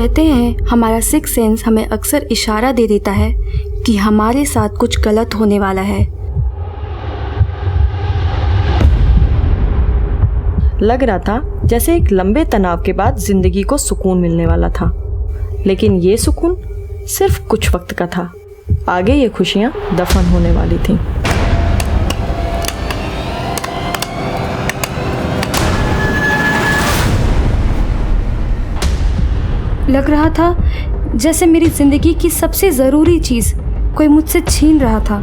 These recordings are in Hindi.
कहते हैं हमारा सिक्स सेंस हमें अक्सर इशारा दे देता है कि हमारे साथ कुछ गलत होने वाला है। लग रहा था जैसे एक लंबे तनाव के बाद जिंदगी को सुकून मिलने वाला था, लेकिन ये सुकून सिर्फ कुछ वक्त का था। आगे ये खुशियां दफन होने वाली थीं। लग रहा था जैसे मेरी जिंदगी की सबसे ज़रूरी चीज़ कोई मुझसे छीन रहा था।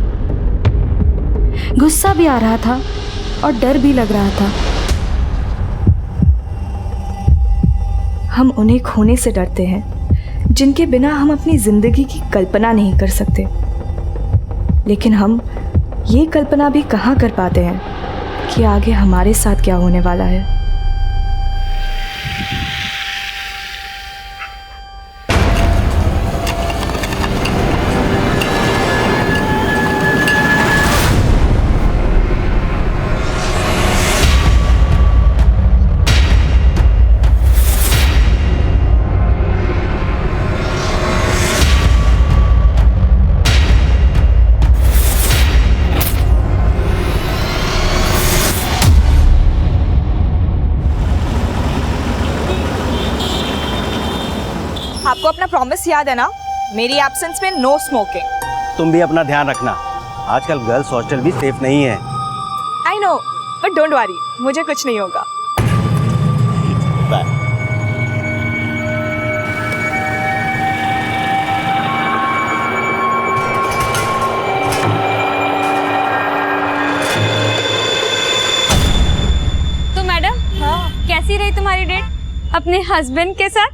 गुस्सा भी आ रहा था और डर भी लग रहा था। हम उन्हें खोने से डरते हैं जिनके बिना हम अपनी ज़िंदगी की कल्पना नहीं कर सकते, लेकिन हम ये कल्पना भी कहाँ कर पाते हैं कि आगे हमारे साथ क्या होने वाला है। आपको अपना प्रॉमिस याद है ना, मेरी एब्सेंस में नो स्मोकिंग। तुम भी अपना ध्यान रखना, आजकल गर्ल्स हॉस्टल भी सेफ नहीं है। I know, but don't worry, मुझे कुछ नहीं होगा। बाय। तो मैडम, कैसी रही तुम्हारी डेट अपने हस्बैंड के साथ?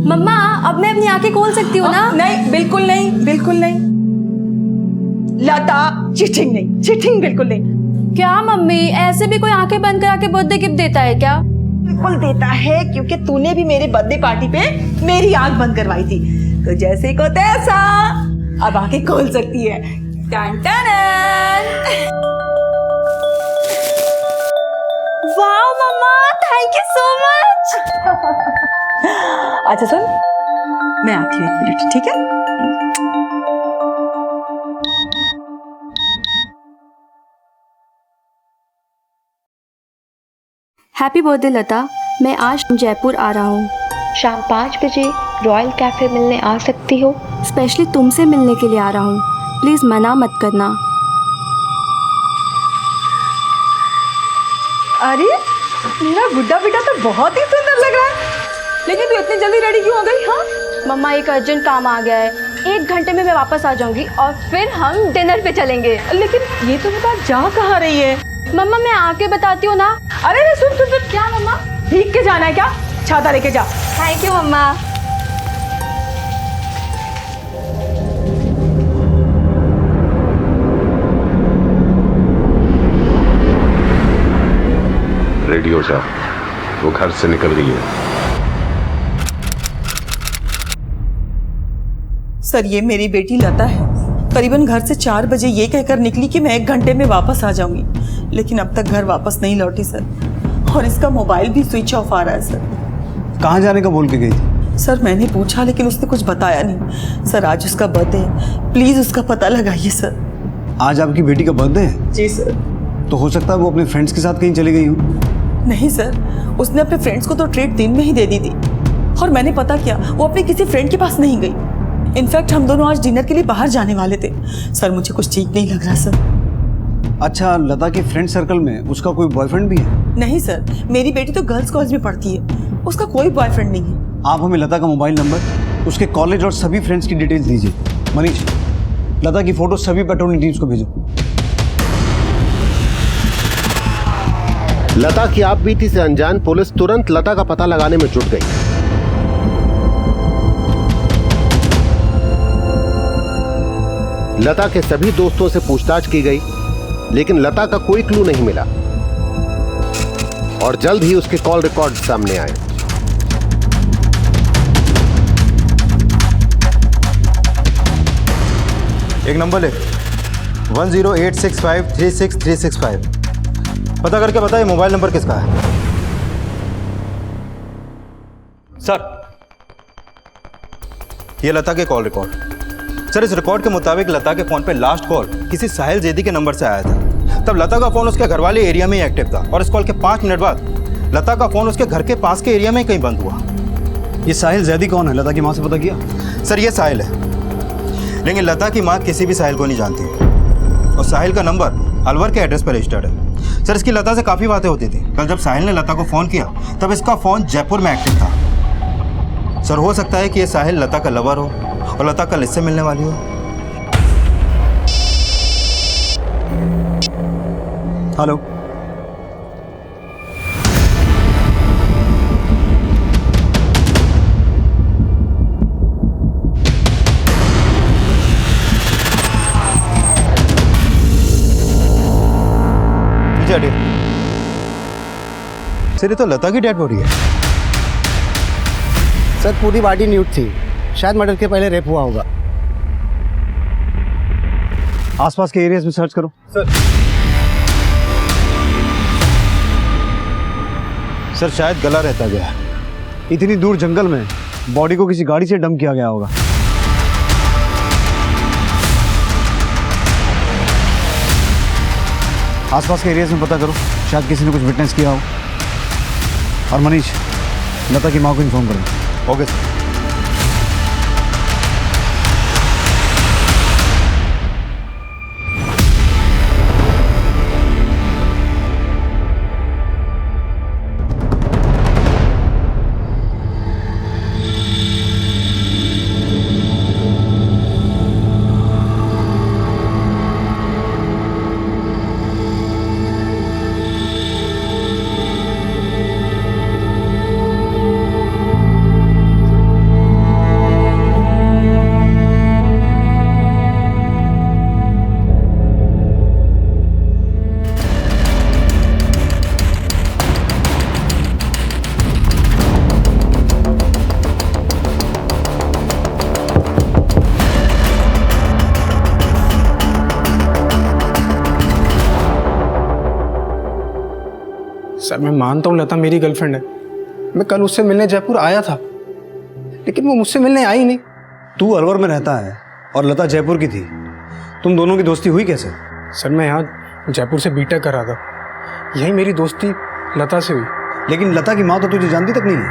मम्मा, अब मैं अपनी आंखें खोल सकती हूँ ना? नहीं, बिल्कुल नहीं, बिल्कुल नहीं। लता, चीटिंग नहीं, चीटिंग बिल्कुल नहीं। क्या मम्मी, ऐसे भी कोई आंखें बंद करा के बर्थडे गिफ्ट देता है क्या? बिल्कुल देता है, क्योंकि तूने भी मेरे बर्थडे पार्टी पे मेरी आंख बंद करवाई थी, तो जैसे को तैसा अब आंखें खोल सकती है। टन टन। वाह मम्मा, थैंक यू सो मच। अच्छा सुन, मैं आती हूँ एक मिनट, ठीक है? हैप्पी बर्थडे लता, मैं आज जयपुर आ रहा हूँ। शाम 5 बजे रॉयल कैफे मिलने आ सकती हो? स्पेशली तुमसे मिलने के लिए आ रहा हूँ, प्लीज़ मना मत करना। अरे मेरा गुड्डा बेटा तो बहुत ही सुंदर लग रहा है, लेकिन तू इतनी जल्दी रेडी क्यों हो गई? हाँ मम्मा, एक अर्जेंट काम आ गया है, 1 घंटे में मैं वापस आ जाऊंगी और फिर हम डिनर पे चलेंगे। लेकिन ये तो बता, जा कहाँ रही है? मम्मा, मैं आके बताती हूँ ना। अरे सुन सुन सुन, क्या मम्मा, भीग के जाना है क्या? छाता लेके जा। Thank you mamma. रेडी हो जा, वो घर से निकल गई है। सर, ये मेरी बेटी लता है। करीबन घर से 4 बजे ये कहकर निकली कि मैं 1 घंटे में वापस आ जाऊंगी, लेकिन अब तक घर वापस नहीं लौटी सर, और इसका मोबाइल भी स्विच ऑफ आ रहा है सर। कहाँ जाने का बोल के गई थी? सर मैंने पूछा, लेकिन उसने कुछ बताया नहीं। सर आज उसका बर्थडे है, प्लीज उसका पता लगाइए सर। आज आपकी बेटी का बर्थडे है? जी सर। तो हो सकता है वो अपने फ्रेंड्स के साथ कहीं चली गई हो। नहीं सर, उसने अपने फ्रेंड्स को तो ट्रीट दिन में ही दे दी थी, और मैंने पता किया वो अपने किसी फ्रेंड के पास नहीं गई। इनफैक्ट हम दोनों आज डिनर के लिए बाहर जाने वाले थे। सर मुझे कुछ ठीक नहीं लग रहा सर। अच्छा, लता के फ्रेंड सर्कल में उसका कोई बॉयफ्रेंड भी है? नहीं सर, मेरी बेटी तो गर्ल्स कॉलेज में पढ़ती है, उसका कोई बॉयफ्रेंड नहीं है। आप हमें लता का मोबाइल नंबर, उसके कॉलेज और सभी फ्रेंड्स की डिटेल्स दीजिए। मनीष, लता की फोटो सभी पेट्रोलिंग टीम्स को भेजो। लता की आपबीती से अनजान पुलिस तुरंत लता का पता लगाने में जुट गई। लता के सभी दोस्तों से पूछताछ की गई, लेकिन लता का कोई क्लू नहीं मिला, और जल्द ही उसके कॉल रिकॉर्ड सामने आए। एक नंबर ले, 1086536365। पता करके बताइए मोबाइल नंबर किसका है। सर, ये लता के कॉल रिकॉर्ड। सर, इस रिकॉर्ड के मुताबिक लता के फ़ोन पे लास्ट कॉल किसी साहिल जैदी के नंबर से आया था। तब लता का फ़ोन उसके घर वाले एरिया में ही एक्टिव था और इस कॉल के 5 मिनट बाद लता का फ़ोन उसके घर के पास के एरिया में ही कहीं बंद हुआ। ये साहिल जैदी कौन है? लता की माँ से पता किया? सर, ये साहिल है, लेकिन लता की माँ किसी भी साहिल को नहीं जानती और साहिल का नंबर अलवर के एड्रेस पर रजिस्टर्ड है। सर, इसकी लता से काफ़ी बातें होती थी। कल जब साहिल ने लता को फ़ोन किया तब इसका फ़ोन जयपुर में एक्टिव था। सर, हो सकता है कि ये साहिल लता का लवर हो और लता कल इससे मिलने वाली हो। हेलो, सर, ये तो लता की डेड बॉडी है। सर, पूरी बॉडी न्यूड थी, शायद मर्डर के पहले रेप हुआ होगा। आसपास के एरियाज में सर्च करो। सर, शायद गला रहता गया। इतनी दूर जंगल में बॉडी को किसी गाड़ी से डंप किया गया होगा। आसपास के एरियाज में पता करो, शायद किसी ने कुछ विटनेस किया हो। और मनीष, लता की माँ को इन्फॉर्म करो। Okay sir. सर, मैं मानता हूँ लता मेरी गर्लफ्रेंड है। मैं कल उससे मिलने जयपुर आया था, लेकिन वो मुझसे मिलने आई नहीं। तू अलवर में रहता है और लता जयपुर की थी। तुम दोनों की दोस्ती हुई कैसे? सर, मैं यहाँ जयपुर से बीटेक कर रहा था, यही मेरी दोस्ती लता से हुई। लेकिन लता की माँ तो तुझे जानती तक नहीं है।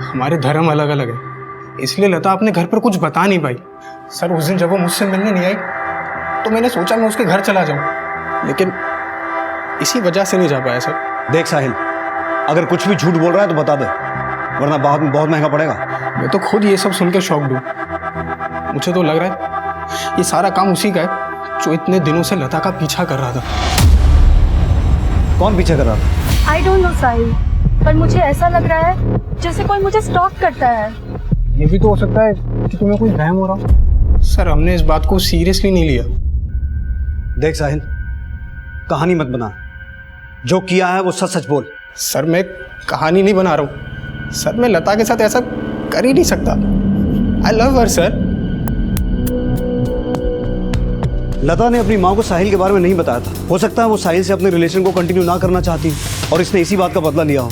हमारे धर्म अलग अलग है, इसलिए लता अपने घर पर कुछ बता नहीं पाई। सर, उस दिन जब वो मुझसे मिलने नहीं आई तो मैंने सोचा मैं उसके घर चला जाऊँ, लेकिन इसी वजह से नहीं जा पाया। सर, देख साहिल, अगर कुछ भी झूठ बोल रहा है तो बता दे, वरना बाद में बहुत महंगा पड़ेगा। मैं तो खुद ये सब सुन के शॉक्ड हूँ। मुझे तो लग रहा है ये सारा काम उसी का है जो इतने दिनों से लता का पीछा कर रहा था। कौन पीछा कर रहा था? आई डोंट नो साहिल, पर मुझे ऐसा लग रहा है जैसे कोई मुझे स्टॉक करता है। ये भी तो हो सकता है कि तुम्हें कोई वहम हो रहा हो। सर, हमने इस बात को सीरियसली नहीं लिया। देख साहिल, कहानी मत बना, जो किया है वो सच सच बोल। सर, मैं कहानी नहीं बना रहा हूँ। सर, मैं लता के साथ ऐसा कर ही नहीं सकता। I love her sir. लता ने अपनी माँ को साहिल के बारे में नहीं बताया था। हो सकता है वो साहिल से अपने रिलेशन को कंटिन्यू ना करना चाहती और इसने इसी बात का बदला लिया हो।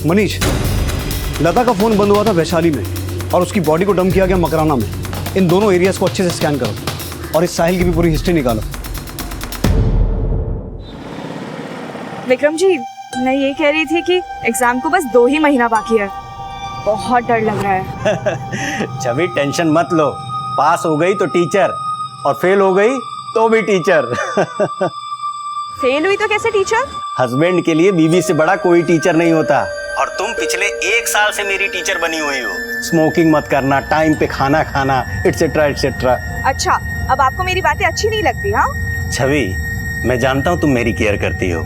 मनीष, लता का फोन बंद हुआ था वैशाली में और उसकी बॉडी को डंप किया गया मकराना में। इन दोनों एरियाज को अच्छे से स्कैन करो और इस साहिल की भी पूरी हिस्ट्री निकालो। विक्रम जी, मैं ये कह रही थी कि एग्जाम को बस 2 ही महीना बाकी है। बहुत डर लग रहा है। छवि, टेंशन मत लो। पास हो गई तो टीचर और फेल हो गई तो भी टीचर। फेल हुई तो कैसे टीचर? हस्बैंड के लिए बीवी से बड़ा कोई टीचर नहीं होता। और तुम पिछले 1 साल से मेरी टीचर बनी हुई हो। स्मोकिंग मत करना, टाइम पे खाना खाना, एटसेट्रा एटसेट्रा। अच्छा, अब आपको मेरी बातें अच्छी नहीं लगती? हाँ छवि, मैं जानता हूँ तुम मेरी केयर करती हो।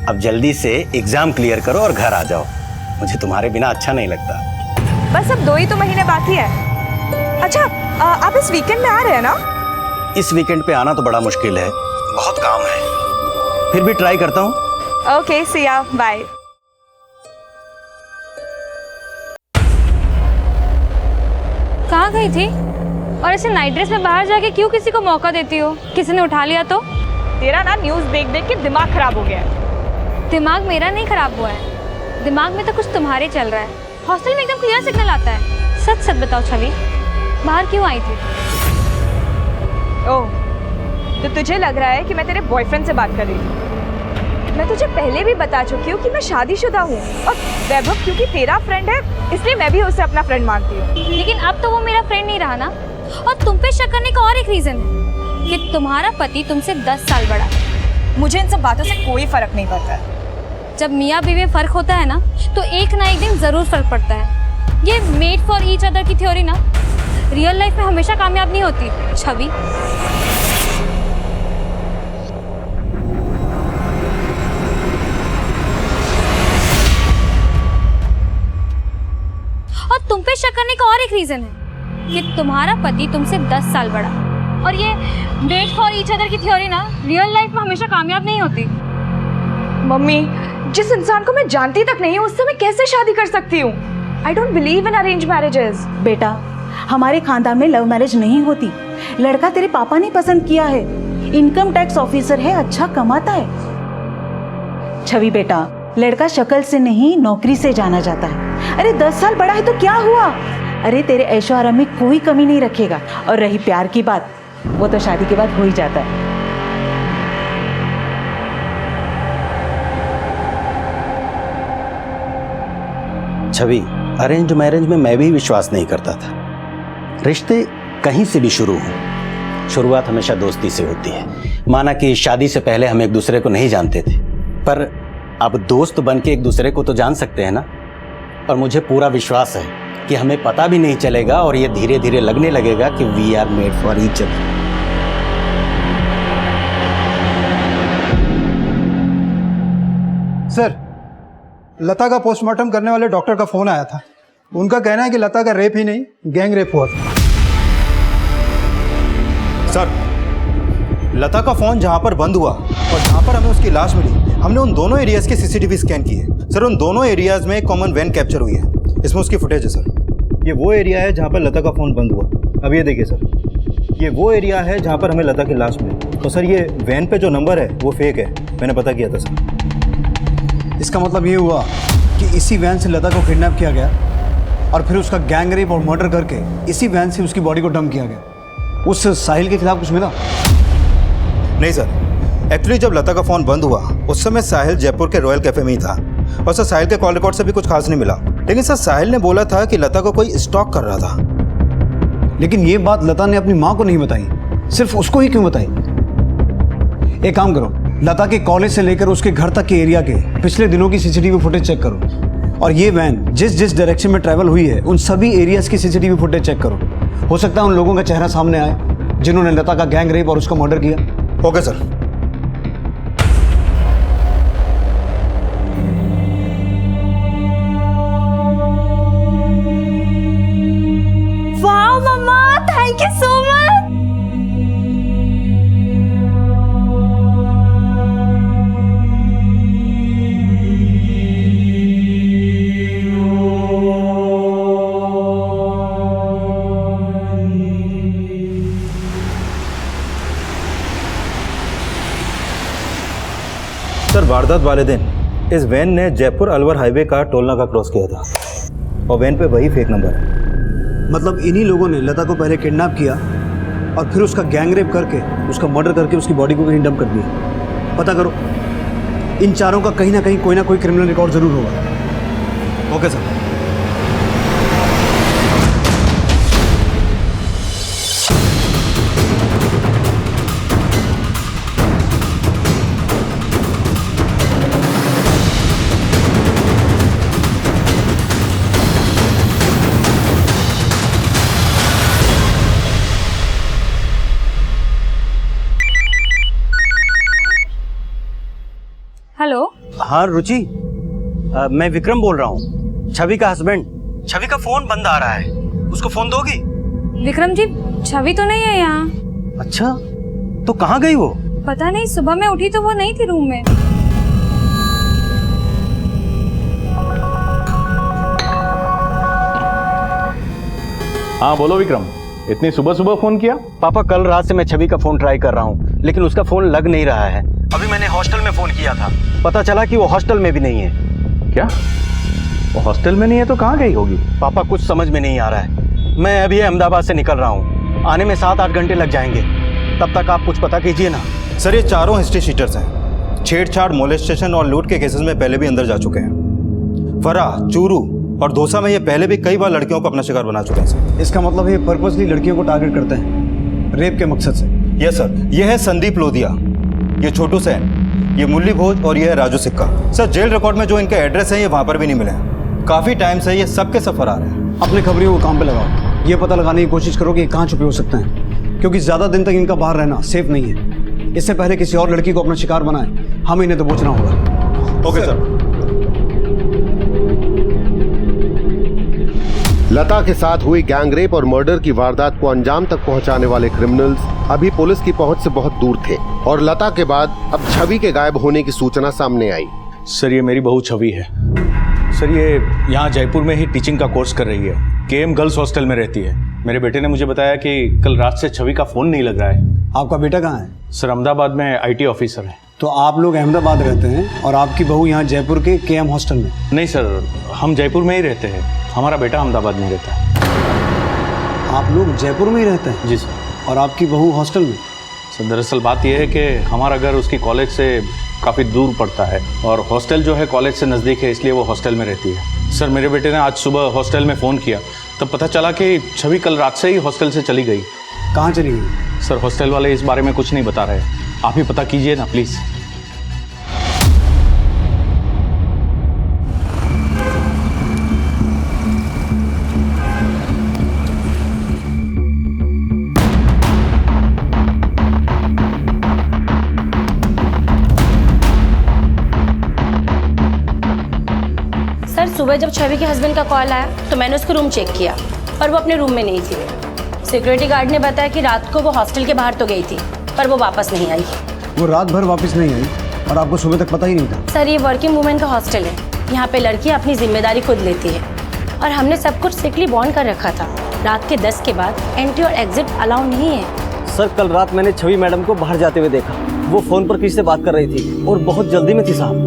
अब जल्दी से एग्जाम क्लियर करो और घर आ जाओ। मुझे तुम्हारे बिना अच्छा नहीं लगता। बस अब 2 ही तो महीने बाकी है। अच्छा, आप इस वीकेंड में आ रहे हैं ना? इस वीकेंड पे आना तो बड़ा मुश्किल है, बहुत काम है। फिर भी ट्राई करता हूँ। ओके, सी या, बाय। कहाँ गई थी? और ऐसे नाइट ड्रेस में बाहर जाके क्यों किसी को मौका देती हो? किसी ने उठा लिया तो? तेरा ना न्यूज़ देख देख के दिमाग खराब हो गया है। दिमाग मेरा नहीं खराब हुआ है, दिमाग में तो कुछ तुम्हारे चल रहा है। हॉस्टल में एकदम क्लियर सिग्नल आता है। सच सच बताओ छवि, बाहर क्यों आई थी? ओह, तो तुझे लग रहा है कि मैं तेरे बॉयफ्रेंड से बात कर रही थी? मैं तुझे पहले भी बता चुकी हूँ कि मैं शादीशुदा हूँ, और वैभव क्योंकि तेरा फ्रेंड है इसलिए मैं भी उसे अपना फ्रेंड मानती हूँ। लेकिन अब तो वो मेरा फ्रेंड नहीं रहा ना। और तुम पे शक करने का और एक रीजन है कि तुम्हारा पति तुमसे 10 साल बड़ा है। मुझे इन सब बातों से कोई फर्क नहीं पड़ता है। जब मियाँ बीवी में फर्क होता है ना, तो एक ना एक दिन जरूर फर्क पड़ता है। ये मेड फॉर ईच अदर की थ्योरी ना रियल लाइफ में हमेशा कामयाब नहीं होती छवि। और तुम पे शक करने का और एक रीजन है कि तुम्हारा पति तुमसे 10 साल बड़ा। और ये मेड फॉर ईच अदर की थ्योरी ना रियल लाइफ में हमेशा कामयाब नहीं होती। मम्मी, जिस इंसान को मैं जानती तक नहीं हूँ उससे मैं कैसे शादी कर सकती हूँ? I don't believe in arrange marriages. बेटा, हमारे खानदान में लव मैरिज नहीं होती। लड़का तेरे पापा ने पसंद किया है, इनकम टैक्स ऑफिसर है, अच्छा कमाता है। छवि बेटा, लड़का शक्ल से नहीं नौकरी से जाना जाता है। अरे 10 साल बड़ा है तो क्या हुआ? अरे तेरे ऐशो आराम में कोई कमी नहीं रखेगा। और रही प्यार की बात, वो तो शादी के बाद हो ही जाता है। छवि, अरेंज मैरिज में मैं भी विश्वास नहीं करता था। रिश्ते कहीं से भी शुरू हों, शुरुआत हमेशा दोस्ती से होती है। माना कि शादी से पहले हम एक दूसरे को नहीं जानते थे, पर अब दोस्त बन के एक दूसरे को तो जान सकते हैं ना। और मुझे पूरा विश्वास है कि हमें पता भी नहीं चलेगा और ये धीरे धीरे लगने लगेगा कि we are made for each other. Sir, Lata का पोस्टमार्टम करने वाले डॉक्टर का फोन आया था। उनका कहना है कि लता का रेप ही नहीं, गैंग रेप हुआ था। सर, लता का फोन जहां पर बंद हुआ और जहां पर हमें उसकी लाश मिली, हमने उन दोनों एरियाज के सीसीटीवी स्कैन किए। सर, उन दोनों एरियाज में कॉमन वैन कैप्चर हुई है। इसमें उसकी फुटेज है सर। ये वो एरिया है जहां पर लता का फोन बंद हुआ। अब ये देखिए सर, ये वो एरिया है जहां पर हमें लता की लाश मिली। तो सर, ये वैन पे जो नंबर है वो फेक है, मैंने पता किया था सर। इसका मतलब ये हुआ कि इसी वैन से लता को किडनैप किया गया और फिर उसका गैंग रेप और मर्डर करके इसी वैन से उसकी बॉडी को डंप किया गया। उस साहिल के खिलाफ कुछ मिला? नहीं सर, एक्चुअली जब लता का फ़ोन बंद हुआ उस समय साहिल जयपुर के रॉयल कैफे में ही था और सर साहिल के कॉल रिकॉर्ड से भी कुछ खास नहीं मिला। लेकिन सर साहिल ने बोला था कि लता को कोई स्टॉक कर रहा था। लेकिन ये बात लता ने अपनी माँ को नहीं बताई, सिर्फ उसको ही क्यों बताई? एक काम करो, लता के कॉलेज से लेकर उसके घर तक के एरिया के पिछले दिनों की सीसीटीवी फुटेज चेक करो और ये वैन जिस डायरेक्शन में ट्रैवल हुई है उन सभी एरियाज की सीसीटीवी फुटेज चेक करो। हो सकता है उन लोगों का चेहरा सामने आए जिन्होंने लता का गैंग रेप और उसका मर्डर किया। Okay sir. वाह मम्मा, thank you so much. Sir, वारदात वाले दिन इस वैन ने जयपुर अलवर हाईवे का टोल नाका क्रॉस किया था और वैन पे वही फेक नंबर है। मतलब इन्हीं लोगों ने लता को पहले किडनैप किया और फिर उसका गैंग रेप करके उसका मर्डर करके उसकी बॉडी को कहीं डंप कर दिया। पता करो, इन चारों का कहीं ना कहीं कोई ना कोई क्रिमिनल रिकॉर्ड जरूर होगा। Okay sir. हेलो। हाँ रुचि, मैं विक्रम बोल रहा हूँ, छवि का हस्बैंड। छवि का फोन बंद आ रहा है, उसको फोन दोगी? विक्रम जी, छवि तो नहीं है यहाँ। अच्छा, तो कहाँ गई वो? पता नहीं, सुबह मैं उठी तो वो नहीं थी रूम में। हाँ बोलो विक्रम। इतनी सुबह सुबह फोन किया? पापा कल रात से मैं छवि का फोन ट्राई कर रहा हूँ, लेकिन उसका फोन लग नहीं रहा है। अभी मैंने हॉस्टल में फोन किया था, पता चला कि वो हॉस्टल में भी नहीं है। क्या? वो हॉस्टल में नहीं है तो कहाँ गई होगी? पापा कुछ समझ में नहीं आ रहा है। मैं अभी अहमदाबाद से निकल रहा हूँ, आने में 7-8 घंटे लग जाएंगे। तब तक आप कुछ पता कीजिए ना। सर ये चारों हिस्ट्री शीटर्स हैं, छेड़छाड़, मोलेस्टेशन और लूट के केसेस में पहले भी अंदर जा चुके हैं। फराह, चूरू और धोसा में ये पहले भी कई बार लड़कियों को अपना शिकार बना चुके हैं सर। इसका मतलब ये पर्पसली लड़कियों को टारगेट करते हैं रेप के मकसद से। यस सर, ये है संदीप लोधिया, ये छोटू सेन, ये मुरली भोज और ये है राजू सिक्का। सर जेल रिकॉर्ड में जो इनके एड्रेस हैं ये वहाँ पर भी नहीं मिले हैं। काफ़ी टाइम से ये सबके सब फरार हैं। अपने खबरियों को काम पे लगाओ, ये पता लगाने की कोशिश करो कि ये कहाँ छुपे हो सकते हैं, क्योंकि ज़्यादा दिन तक इनका बाहर रहना सेफ नहीं है। इससे पहले किसी और लड़की को अपना शिकार बनाए, हमें इन्हें दबोचना होगा। Okay sir. लता के साथ हुई गैंगरेप और मर्डर की वारदात को अंजाम तक पहुंचाने वाले क्रिमिनल्स अभी पुलिस की पहुंच से बहुत दूर थे और लता के बाद अब छवि के गायब होने की सूचना सामने आई। सर ये मेरी बहू छवि है। सर ये यहाँ जयपुर में ही टीचिंग का कोर्स कर रही है, केएम गर्ल्स हॉस्टल में रहती है। मेरे बेटे ने मुझे बताया कि कल रात से छवि का फोन नहीं लग रहा है। आपका बेटा कहाँ है? सर अहमदाबाद में आईटी ऑफिसर है। तो आप लोग अहमदाबाद रहते हैं और आपकी बहू यहाँ जयपुर के केएम हॉस्टल में? नहीं सर, हम जयपुर में ही रहते हैं, हमारा बेटा अहमदाबाद में रहता है। आप लोग जयपुर में ही रहते हैं? जी सर। और आपकी बहू हॉस्टल में? सर दरअसल बात यह है कि हमारा घर उसकी कॉलेज से काफ़ी दूर पड़ता है और हॉस्टल जो है कॉलेज से नज़दीक है, इसलिए वो हॉस्टल में रहती है। सर मेरे बेटे ने आज सुबह हॉस्टल में फ़ोन किया, तब पता चला कि छवि कल रात से ही हॉस्टल से चली गई। कहाँ चली गई? सर हॉस्टल वाले इस बारे में कुछ नहीं बता रहे, आप ही पता कीजिए ना प्लीज़। सर सुबह जब छवि के हस्बैंड का कॉल आया तो मैंने उसका रूम चेक किया, पर वो अपने रूम में नहीं थी। सिक्योरिटी गार्ड ने बताया कि रात को वो हॉस्टल के बाहर तो गई थी, पर वो वापस नहीं आई। वो रात भर वापस नहीं आई और आपको सुबह तक पता ही नहीं था? सर ये वर्किंग वुमेन का हॉस्टल है, यहाँ पे लड़की अपनी जिम्मेदारी खुद लेती है और हमने सब कुछ स्ट्रिक्टली बॉन्ड कर रखा था। रात के 10 के बाद एंट्री और एग्जिट अलाउ नहीं है। सर कल रात मैंने छवि मैडम को बाहर जाते हुए देखा, वो फोन पर किसी से बात कर रही थी और बहुत जल्दी में थी साहब।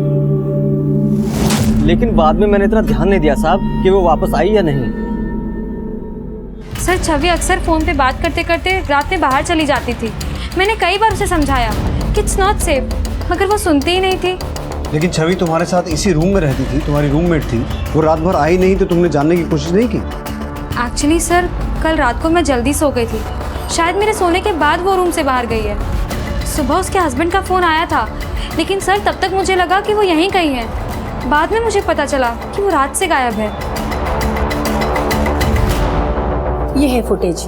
लेकिन बाद में मैंने इतना ध्यान नहीं दिया साहब कि वो वापस आई या नहीं। सर छवि अक्सर फ़ोन पे बात करते करते रात में बाहर चली जाती थी। मैंने कई बार उसे समझाया कि इट्स नॉट सेफ, मगर वो सुनती ही नहीं थी। लेकिन छवि तुम्हारे साथ इसी रूम में रहती थी, तुम्हारी रूममेट थी, वो रात भर आई नहीं तो तुमने जानने की कोशिश नहीं की? एक्चुअली सर कल रात को मैं जल्दी सो गई थी, शायद मेरे सोने के बाद वो रूम से बाहर गई है। सुबह उसके हस्बैंड का फ़ोन आया था, लेकिन सर तब तक मुझे लगा कि वो यहीं कहीं है। बाद में मुझे पता चला कि वो रात से गायब है। ये है फुटेज।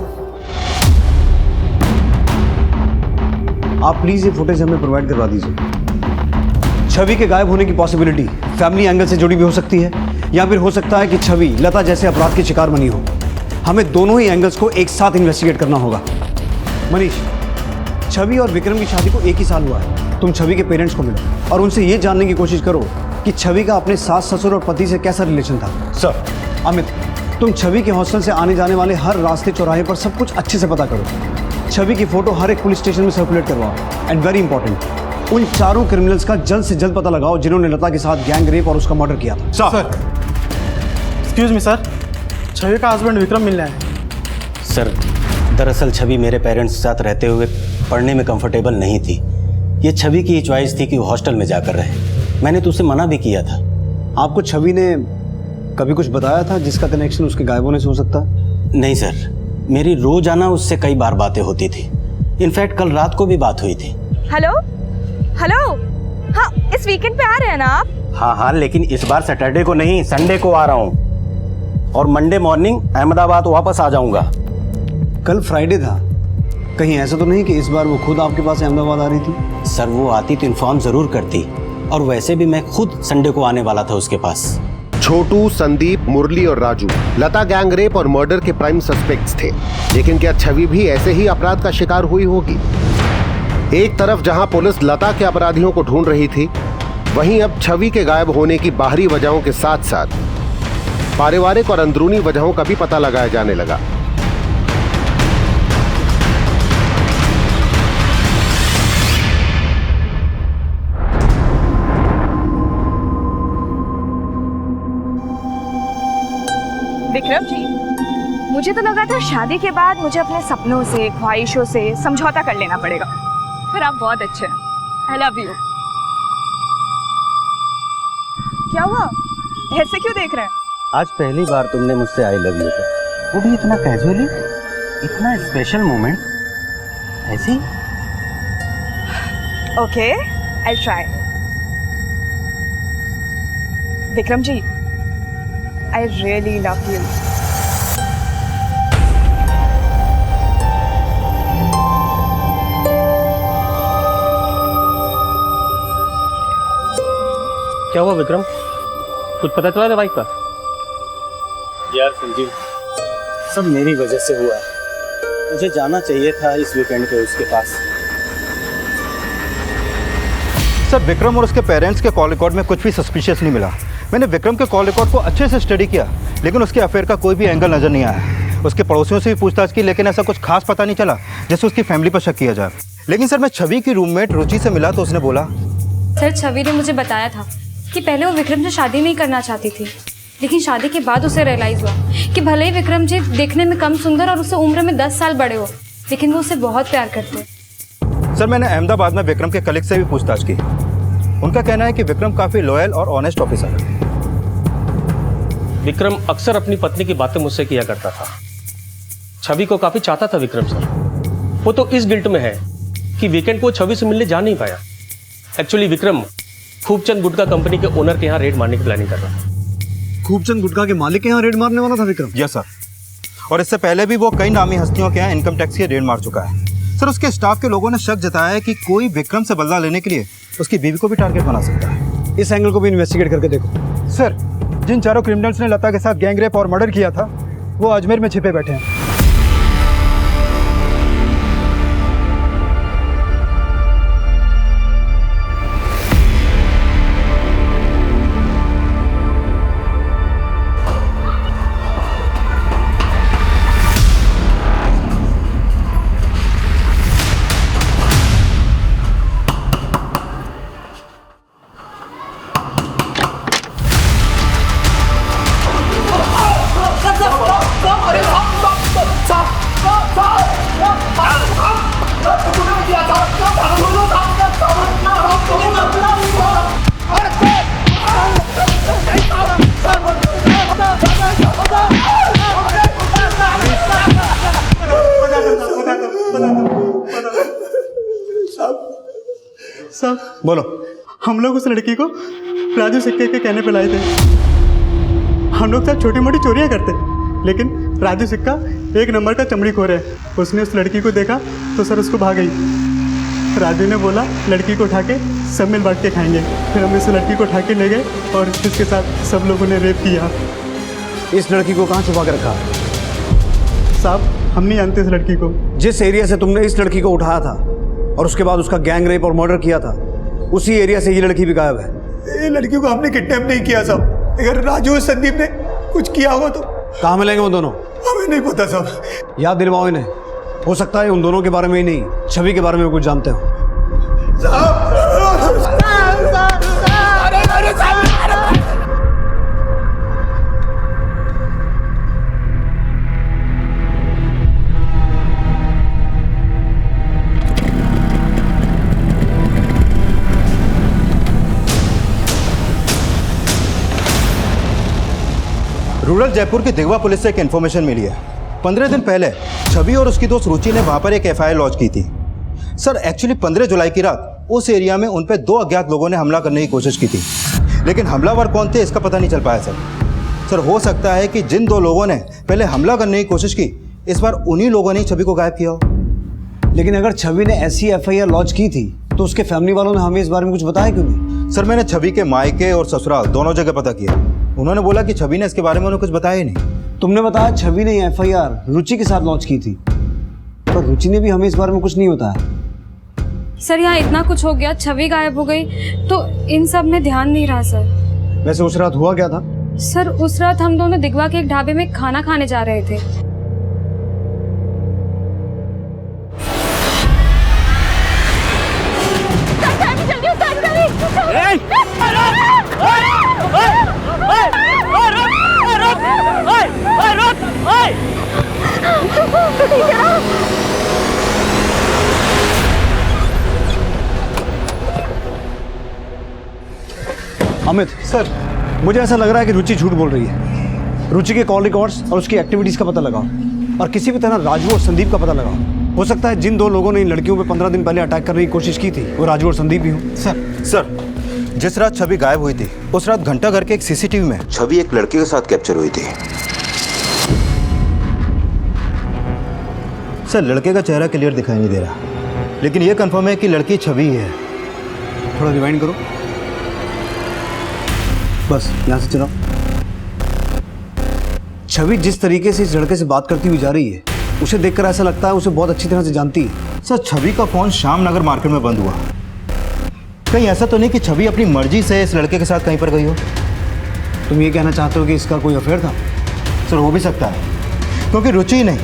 आप प्लीज ये फुटेज हमें प्रोवाइड करवा दीजिए। छवि के गायब होने की पॉसिबिलिटी फैमिली एंगल से जुड़ी भी हो सकती है, या फिर हो सकता है कि छवि लता जैसे अपराध की शिकार बनी हो। हमें दोनों ही एंगल्स को एक साथ इन्वेस्टिगेट करना होगा। मनीष, छवि और विक्रम की शादी को 1 ही साल हुआ है। तुम छवि के पेरेंट्स को मिलो और उनसे ये जानने की कोशिश करो कि छवि का अपने सास ससुर और पति से कैसा रिलेशन था। सर अमित, तुम छवि के हॉस्टल से आने जाने वाले हर रास्ते चौराहे पर सब कुछ अच्छे से पता करो। छवि की फोटो हर एक पुलिस स्टेशन में सर्कुलेट करवाओ। एंड वेरी इंपॉर्टेंट, उन चारों क्रिमिनल्स का जल्द से जल्द पता लगाओ जिन्होंने लता के साथ गैंग रेप और उसका मर्डर किया था। सर एक्सक्यूज मी सर, छवि का हस्बैंड विक्रम मिलना है। सर दरअसल छवि मेरे पेरेंट्स के साथ रहते हुए पढ़ने में कंफर्टेबल नहीं थी। ये छवि की चॉइस थी कि वो हॉस्टल में जाकर रहे। मैंने तो उसे मना भी किया था। आपको छवि ने कभी कुछ बताया था जिसका कनेक्शन उसके गायब होने से हो सकता? नहीं सर, मेरी रोजाना उससे कई बार बातें होती थी। इनफैक्ट कल रात को भी बात हुई थी। हेलो हेलो, हाँ इस वीकेंड पे आ रहे हैं ना आप? हाँ, लेकिन इस बार सैटरडे को नहीं, संडे को आ रहा हूँ और मंडे मॉर्निंग अहमदाबाद वापस आ जाऊंगा। कल फ्राइडे था, कहीं ऐसा तो नहीं कि इस बार वो खुद आपके पास अहमदाबाद आ रही थी? सर वो आती तो इन्फॉर्म जरूर करती, और वैसे भी मैं खुद संडे को आने वाला था उसके पास। छोटू, संदीप, मुरली और राजू लता गैंग रेप और मर्डर के प्राइम सस्पेक्ट्स थे। लेकिन क्या छवि भी ऐसे ही अपराध का शिकार हुई होगी? एक तरफ जहां पुलिस लता के अपराधियों को ढूंढ रही थी, वहीं अब छवि के गायब होने की बाहरी वजहों के साथ साथ पारिवारिक और अंदरूनी वजहों का भी पता लगाया जाने लगा। मुझे तो लगा था शादी के बाद मुझे अपने सपनों से, ख्वाहिशों से समझौता कर लेना पड़ेगा, पर आप बहुत अच्छे हैं। I love you. क्या हुआ, ऐसे क्यों देख रहे हैं? आज पहली बार तुमने मुझसे आई लव यू कहा, वो भी इतना कैजुअली, इतना स्पेशल मोमेंट, ऐसे ही? Okay, I try. Vikram ji, I really love you. क्या हुआ विक्रम, कुछ पता चला ना वाइफ का? यार संजीव, सब मेरी वजह से हुआ है। मुझे जाना चाहिए था इस वीकेंड पे उसके पास। सर विक्रम और उसके पेरेंट्स के कॉल रिकॉर्ड में कुछ भी सस्पिशियस नहीं मिला। मैंने विक्रम के कॉल रिकॉर्ड को अच्छे से स्टडी किया, लेकिन उसके अफेयर का कोई भी एंगल नजर नहीं आया। उसके पड़ोसियों से भी पूछताछ की, लेकिन ऐसा कुछ खास पता नहीं चला जैसे उसकी फैमिली पर शक किया जाए। लेकिन सर मैं छवि की रूममेट रुचि से मिला तो उसने बोला, सर छवि ने मुझे बताया था कि पहले वो विक्रम से शादी नहीं करना चाहती थी, लेकिन शादी के बाद उसे रियलाइज़ हुआ कि भले ही विक्रम जी देखने में कम सुंदर और उससे उम्र में 10 साल बड़े हो, लेकिन वो उसे बहुत प्यार करते। सर मैंने अहमदाबाद में विक्रम के कलीग से भी पूछताछ की। उनका कहना है कि विक्रम काफ़ी लॉयल और ऑनेस्ट ऑफिसर है। विक्रम अक्सर अपनी पत्नी की बातें मुझसे किया करता था। छवि को काफी चाहता था विक्रम सर। वो तो इस गिल्ट में है कि वीकेंड को छवि से मिलने जा नहीं पाया। एक्चुअली विक्रम खूबचंद गुटखा कंपनी के ओनर के यहाँ रेड मारने की प्लानिंग कर रहा था। खूबचंद गुटखा के मालिक के यहाँ रेड मारने वाला था विक्रम? यस सर, और इससे पहले भी वो कई नामी हस्तियों के यहाँ इनकम टैक्स की रेड मार चुका है। सर उसके स्टाफ के लोगों ने शक जताया है कि कोई विक्रम से बदला लेने के लिए उसकी बीवी को भी टारगेट बना सकता है। इस एंगल को भी इन्वेस्टिगेट करके देखो। सर जिन चारों क्रिमिनल्स ने लता के साथ गैंग रेप और मर्डर किया था वो अजमेर में छिपे बैठे हैं। साहब बोलो। हम लोग उस लड़की को राजू सिक्के के कहने पे लाए थे। हम लोग सब छोटी मोटी चोरियां करते, लेकिन राजू सिक्का एक नंबर का चमड़ी खोर है। उसने उस लड़की को देखा तो सर उसको भाग गई। राजू ने बोला लड़की को उठा के सब मिल बांट के खाएंगे। फिर हम इस लड़की को उठा के ले गए और इसके साथ सब लोगों ने रेप किया। इस लड़की को कहाँ छुपा के रखा? साहब हम नहीं जानते इस लड़की को। जिस एरिया से तुमने इस लड़की को उठाया था और उसके बाद उसका गैंग रेप और मर्डर किया था, उसी एरिया से ये लड़की भी गायब है। ये लड़की को हमने किडनैप नहीं किया साहब। अगर राजू और संदीप ने कुछ किया हो तो कहाँ मिलेंगे वो दोनों? हमें नहीं पता साहब। याद दिलवाओ इन्हें। हो सकता है उन दोनों के बारे में ही नहीं, छवि के बारे में कुछ जानते हो। रूरल जयपुर की दिगवा पुलिस से एक इन्फॉर्मेशन मिली है। 15 दिन पहले छवि और उसकी दोस्त रुचि ने वहां पर एक एफआईआर लॉन्च की थी। सर एक्चुअली 15 जुलाई की रात उस एरिया में उन पे 2 अज्ञात लोगों ने हमला करने की कोशिश की थी, लेकिन हमलावर कौन थे इसका पता नहीं चल पाया। सर हो सकता है कि जिन 2 लोगों ने पहले हमला करने की कोशिश की, इस बार उन्हीं लोगों ने ही छवि को गायब किया हो। लेकिन अगर छवि ने ऐसी एफआईआर लॉन्च की थी तो उसके फैमिली वालों ने हमें इस बारे में कुछ बताया क्यों नहीं? सर मैंने छवि के मायके और ससुराल दोनों जगह पता किया। उन्होंने बोला कि छवि ने इसके बारे में उन्हें कुछ बताया ही नहीं। तुमने बताया छवि ने एफआईआर रुचि के साथ लॉन्च की थी, पर रुचि ने भी हमें इस बारे में कुछ नहीं बताया। सर यहाँ इतना कुछ हो गया, छवि गायब हो गई तो इन सब में ध्यान नहीं रहा सर। वैसे उस रात हुआ क्या था? सर उस रात हम दोनों दिगवा के एक ढाबे में खाना खाने जा रहे थे। अमित सर, मुझे ऐसा लग रहा है कि रुचि झूठ बोल रही है। रुचि के कॉल रिकॉर्ड्स और उसकी एक्टिविटीज़ का पता लगाओ और किसी भी तरह राजू और संदीप का पता लगाओ। हो सकता है जिन दो लोगों ने इन लड़कियों पे 15 दिन पहले अटैक करने की कोशिश की थी वो राजू और संदीप भी हों। सर, जिस रात छवि गायब हुई थी उस रात घंटा घर के एक सीसीटीवी में छवि एक लड़के के साथ कैप्चर हुई थी। सर, लड़के का चेहरा क्लियर दिखाई नहीं दे रहा, लेकिन ये कंफर्म है कि लड़की छवि ही है। थोड़ा रिवाइंड करो, बस यहाँ से चलाओ। छवि जिस तरीके से इस लड़के से बात करती हुई जा रही है, उसे देखकर ऐसा लगता है उसे बहुत अच्छी तरह से जानती है। सर, छवि का फोन श्याम नगर मार्केट में बंद हुआ। कहीं ऐसा तो नहीं कि छवि अपनी मर्जी से इस लड़के के साथ कहीं पर गई हो? तुम ये कहना चाहते हो कि इसका कोई अफेयर था? सर, हो भी सकता है, क्योंकि रुचि ही नहीं,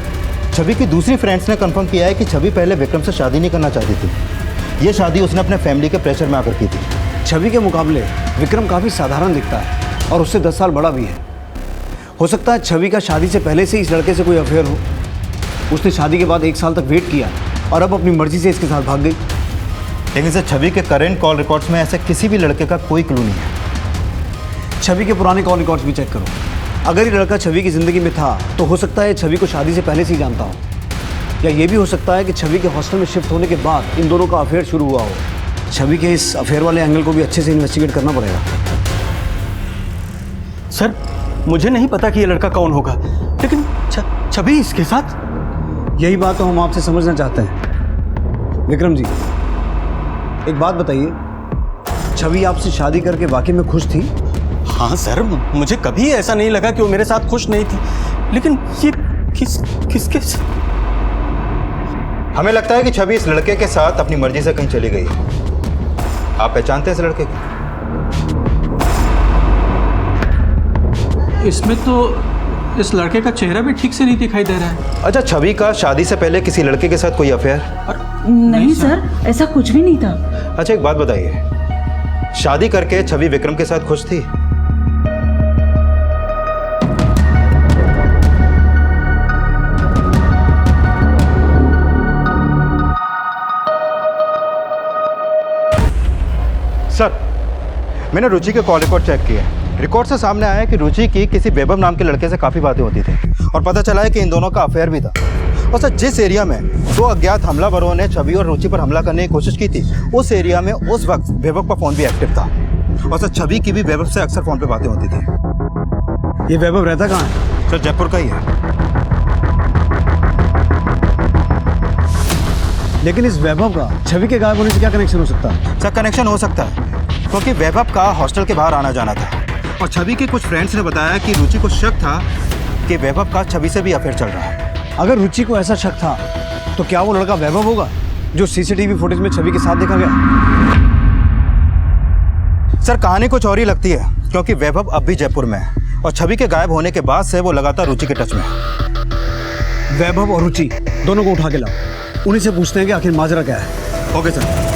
छवि की दूसरी फ्रेंड्स ने कंफर्म किया है कि छवि पहले विक्रम से शादी नहीं करना चाहती थी। ये शादी उसने अपने फैमिली के प्रेशर में आकर की थी। छवि के मुकाबले विक्रम काफ़ी साधारण दिखता है और उससे 10 साल बड़ा भी है। हो सकता है छवि का शादी से पहले से इस लड़के से कोई अफेयर हो। उसने शादी के बाद 1 साल तक वेट किया और अब अपनी मर्जी से इसके साथ भाग गई। लेकिन सर, छवि के करेंट कॉल रिकॉर्ड्स में ऐसे किसी भी लड़के का कोई क्लू नहीं है। छवि के पुराने कॉल रिकॉर्ड्स भी चेक करो। अगर ये लड़का छवि की ज़िंदगी में था तो हो सकता है छवि को शादी से पहले से ही जानता हो, या ये भी हो सकता है कि छवि के हॉस्टल में शिफ्ट होने के बाद इन दोनों का अफेयर शुरू हुआ हो। छवि के इस अफेयर वाले एंगल को भी अच्छे से इन्वेस्टिगेट करना पड़ेगा। सर, मुझे नहीं पता कि ये लड़का कौन होगा, लेकिन छवि इसके साथ। यही बात तो हम आपसे समझना चाहते हैं। विक्रम जी, एक बात बताइए, छवि आपसे शादी करके वाकई में खुश थी? हाँ सर, मुझे कभी ऐसा नहीं लगा कि वो मेरे साथ खुश नहीं थी, लेकिन ये किसके हमें लगता है कि छवि इस लड़के के साथ अपनी मर्जी से कहीं चली गई है। आप पहचानते हैं इस लड़के को? इसमें तो इस लड़के का चेहरा भी ठीक से नहीं दिखाई दे रहा है। अच्छा, छवि का शादी से पहले किसी लड़के के साथ कोई अफेयर? नहीं सर, ऐसा कुछ भी नहीं था। अच्छा, एक बात बताइए, शादी करके छवि विक्रम के साथ खुश थी? सर, मैंने रुचि के कॉल रिकॉर्ड चेक किए। रिकॉर्ड से सामने आया है कि रुचि की किसी वैभव नाम के लड़के से काफ़ी बातें होती थी और पता चला है कि इन दोनों का अफेयर भी था। और सर, जिस एरिया में 2 अज्ञात हमलावरों ने छवि और रुचि पर हमला करने की कोशिश की थी, उस एरिया में उस वक्त वैभव का फ़ोन भी एक्टिव था। और सर, छवि की भी वैभव से अक्सर फ़ोन पर बातें होती थी। ये वैभव रहता कहाँ है? सर, जयपुर का ही है। लेकिन इस वैभव का छवि के गायब होने से क्या कनेक्शन हो सकता है? सर, कनेक्शन हो सकता है क्योंकि वैभव का हॉस्टल के बाहर आना जाना था और छवि के कुछ फ्रेंड्स ने बताया कि रुचि को शक था कि वैभव का छवि से भी अफेयर चल रहा है। अगर रुचि को ऐसा शक था तो क्या वो लड़का वैभव होगा जो सीसीटीवी फुटेज में छवि के साथ देखा गया? सर, कहानी कुछ और ही लगती है क्योंकि वैभव अब भी जयपुर में है और छवि के गायब होने के बाद से वो लगातार रुचि के टच में है। वैभव और रुचि दोनों को उठा के लाओ, उन्हीं से पूछते हैं कि आखिर माजरा क्या है। Okay sir.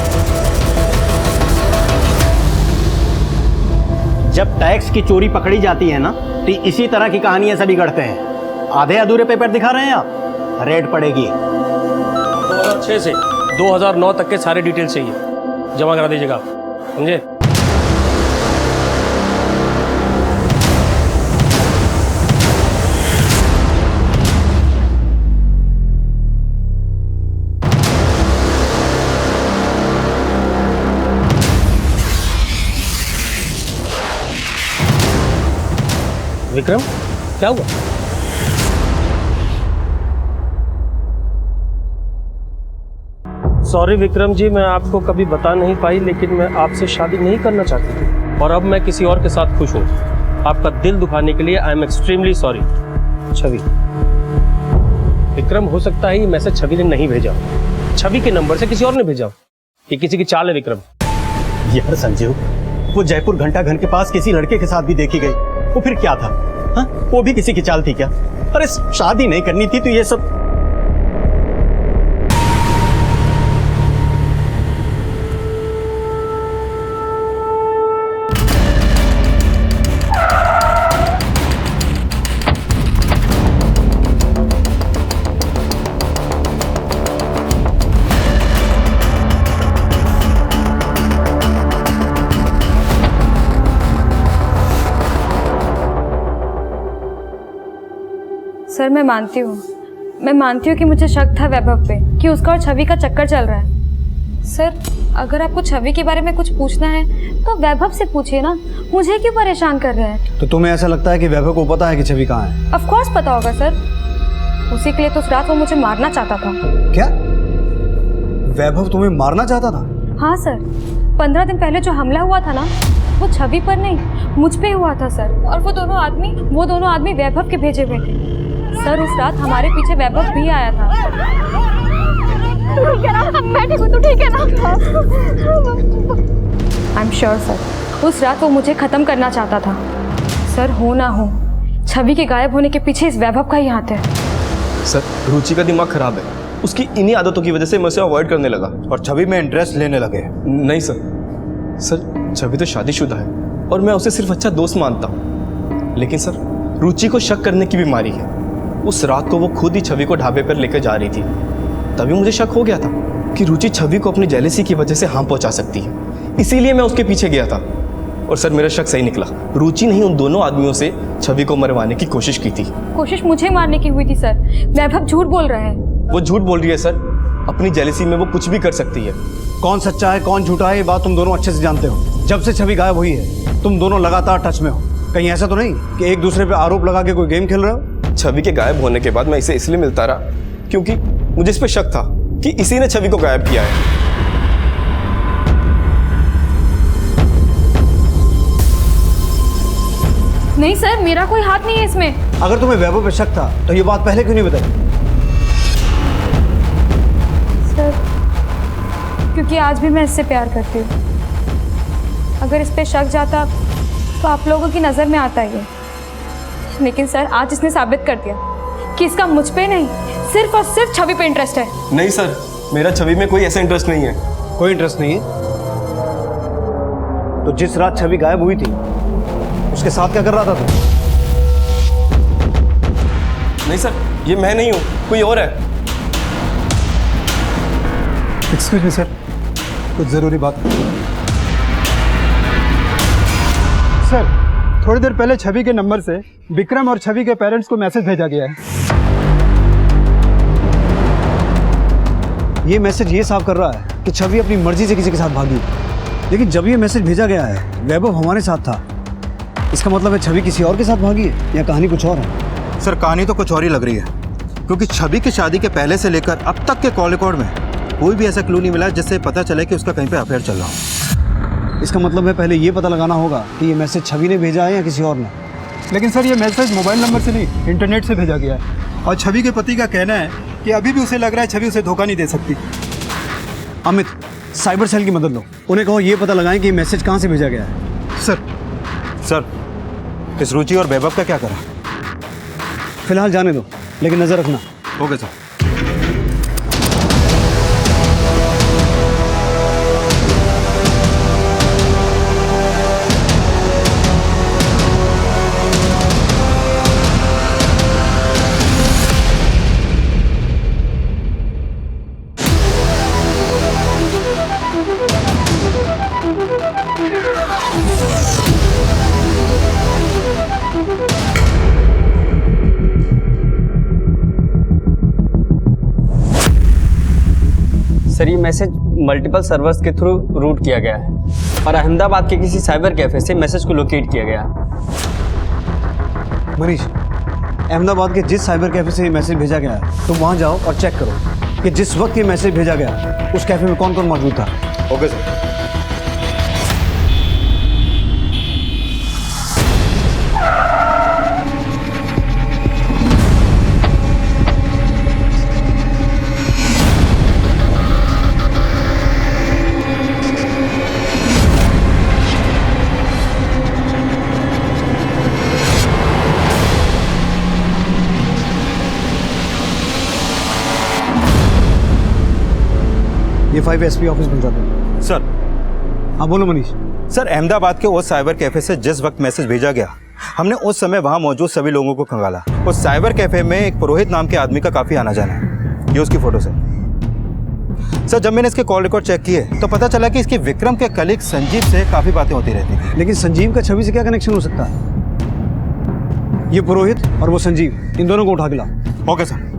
जब टैक्स की चोरी पकड़ी जाती है ना, तो इसी तरह की कहानियां सभी गढ़ते हैं। आधे अधूरे पेपर दिखा रहे हैं आप, रेड पड़ेगी। 2006 से 2009 तक के सारे डिटेल्स चाहिए, जमा करा दीजिएगा, समझे? विक्रम, क्या हुआ? सॉरी विक्रम जी, मैं आपको कभी बता नहीं पाई, लेकिन मैं आपसे शादी नहीं करना चाहती थी और अब मैं किसी और के साथ खुश हूँ। आपका दिल दुखाने के लिए आई एम एक्सट्रीमली सॉरी। छवि, विक्रम, हो सकता है ये मैसेज छवि ने नहीं भेजा, छवि के नंबर से किसी और ने भेजा। ये किसी की चाल है विक्रम। यार संजीव, वो जयपुर घंटा घर के पास किसी लड़के के साथ भी देखी गई, वो फिर क्या था? हाँ, वो भी किसी की चाल थी क्या? अरे शादी नहीं करनी थी तो ये सब। सर मैं मानती हूँ कि मुझे शक था वैभव पे कि उसका और छवि का चक्कर चल रहा है। सर अगर आपको छवि के बारे में कुछ पूछना है तो वैभव से पूछिए ना, मुझे क्यों परेशान कर रहे हैं? तो तुम्हें ऐसा लगता है कि वैभव को पता है कि छवि कहाँ है? ऑफ कोर्स पता होगा सर, उसी के लिए तो उस रात वो मुझे मारना चाहता था। क्या वैभव तुम्हें मारना चाहता था? हाँ सर, 15 दिन पहले जो हमला हुआ था ना, वो छवि पर नहीं मुझ पे हुआ था सर। और वो दोनों आदमी वैभव के भेजे हुए थे सर। उस रात हमारे पीछे वैभव भी आया था। ठीक है ना? मैं ठीक हूँ, तू ठीक है ना? आई एम श्योर सर, उस रात वो मुझे खत्म करना चाहता था सर। हो ना हो, छवि के गायब होने के पीछे इस वैभव का ही हाथ है। सर रुचि का दिमाग खराब है, उसकी इन्हीं आदतों की वजह से मैं उसे अवॉइड करने लगा और छवि में इंटरेस्ट लेने लगे। नहीं सर छवि तो शादीशुदा है और मैं उसे सिर्फ अच्छा दोस्त मानता हूँ। लेकिन सर रुचि को शक करने की बीमारी है। उस रात को वो खुद ही छवि को ढाबे पर लेकर जा रही थी, तभी मुझे शक हो गया था कि रुचि छवि को अपनी जेलेसी की वजह से हार्म पहुंचा सकती है। इसीलिए मैं उसके पीछे गया था और सर मेरा शक सही निकला। रुचि नहीं उन दोनों आदमियों से छवि को मरवाने की कोशिश की थी। कोशिश मुझे मारने की हुई थी सर। वैभव झूठ बोल रहे हैं। वो झूठ बोल रही है सर, अपनी जेलेसी में वो कुछ भी कर सकती है। कौन सच्चा है कौन झूठा है ये बात तुम दोनों अच्छे से जानते हो। जब से छवि गायब हुई है तुम दोनों लगातार टच में हो। कहीं ऐसा तो नहीं कि एक दूसरे पे आरोप लगा के कोई गेम खेल रहे हो? छवि के गायब होने के बाद मैं इसे इसलिए मिलता रहा क्योंकि मुझे इस पे शक था कि इसी ने छवि को गायब किया है। नहीं सर, मेरा कोई हाथ नहीं है इसमें। अगर तुम्हें वैभव पे शक था तो ये बात पहले क्यों नहीं बताई? सर क्योंकि आज भी मैं इससे प्यार करती हूँ। अगर इस पे शक जाता तो आप लोगों की नज़र में आता ही है। लेकिन सर आज इसने साबित कर दिया कि इसका मुझ पे नहीं सिर्फ और सिर्फ छवि पे इंटरेस्ट है। नहीं सर, मेरा छवि में कोई ऐसा इंटरेस्ट नहीं है। कोई इंटरेस्ट नहीं है? तो जिस रात छवि गायब हुई थी उसके साथ क्या कर रहा था तू? नहीं सर, ये मैं नहीं हूँ, कोई और है। एक्सक्यूज मी सर, कुछ ज़रूरी बात। सर थोड़ी देर पहले छवि के नंबर से विक्रम और छवि के पेरेंट्स को मैसेज भेजा गया है। ये मैसेज ये साफ कर रहा है कि छवि अपनी मर्जी से किसी के साथ भागी। लेकिन जब ये मैसेज भेजा गया है वैभव हमारे साथ था, इसका मतलब है छवि किसी और के साथ भागी है या कहानी कुछ और है? सर कहानी तो कुछ और ही लग रही है, क्योंकि छवि की शादी के पहले से लेकर अब तक के कॉल रिकॉर्ड में कोई भी ऐसा क्लू नहीं मिला जिससे पता चले कि उसका कहीं पे अफेयर चल रहा हो। इसका मतलब है पहले ये पता लगाना होगा कि ये मैसेज छवि ने भेजा है या किसी और ने। लेकिन सर ये मैसेज मोबाइल नंबर से नहीं इंटरनेट से भेजा गया है और छवि के पति का कहना है कि अभी भी उसे लग रहा है छवि उसे धोखा नहीं दे सकती। अमित, साइबर सेल की मदद लो, उन्हें कहो ये पता लगाएं कि ये मैसेज कहाँ से भेजा गया है। सर इस रुचि और वैभव का क्या करा? फिलहाल जाने दो, लेकिन नजर रखना। Okay sir. सर ये मैसेज मल्टीपल सर्वर्स के थ्रू रूट किया गया है और अहमदाबाद के किसी साइबर कैफे से मैसेज को लोकेट किया गया है। मनीष, अहमदाबाद के जिस साइबर कैफे से ये मैसेज भेजा गया है तुम वहाँ जाओ और चेक करो कि जिस वक्त ये मैसेज भेजा गया उस कैफे में कौन कौन मौजूद था। Okay sir. ये 5 SP ऑफिस पहुंचा दो। सर। हाँ बोलो मनीष। सर अहमदाबाद के उस साइबर कैफे से जिस वक्त मैसेज भेजा गया हमने उस समय वहां मौजूद सभी लोगों को खंगाला। उस साइबर कैफे में एक पुरोहित नाम के आदमी का काफी आना जाना है। ये उसकी फोटो सर जब मैंने इसके कॉल रिकॉर्ड चेक किए तो पता चला कि इसकी विक्रम के कलीग संजीव से काफी बातें होती रहती थी। लेकिन संजीव का छवि से क्या कनेक्शन हो सकता है? ये पुरोहित और वो संजीव, इन दोनों को उठा के लाओ। Okay sir.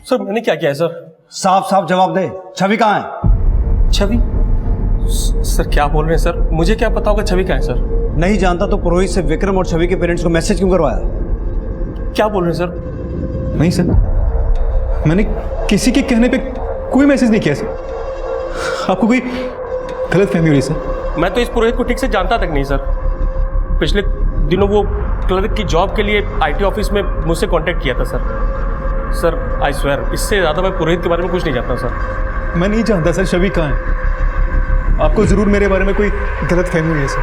सर मैंने क्या किया है सर? साफ साफ जवाब दे, छवि कहाँ है? छवि? सर क्या बोल रहे हैं सर? मुझे क्या पता होगा छवि कहाँ है सर? नहीं जानता तो पुरोहित से विक्रम और छवि के पेरेंट्स को मैसेज क्यों करवाया? क्या बोल रहे हैं सर? नहीं सर, मैंने किसी के कहने पे कोई मैसेज नहीं किया सर। आपको कोई गलत फहमी हो रही सर। मैं तो इस पुरोहित को ठीक से जानता तक नहीं सर। पिछले दिनों वो क्लर्क की जॉब के लिए IT ऑफिस में मुझसे कांटेक्ट किया था सर। आई स्वेयर, इससे ज़्यादा मैं पुरोहित के बारे में कुछ नहीं जानता सर। मैं नहीं जानता सर छवि कहाँ है। आपको जरूर मेरे बारे में कोई गलत फहमी हुई है सर।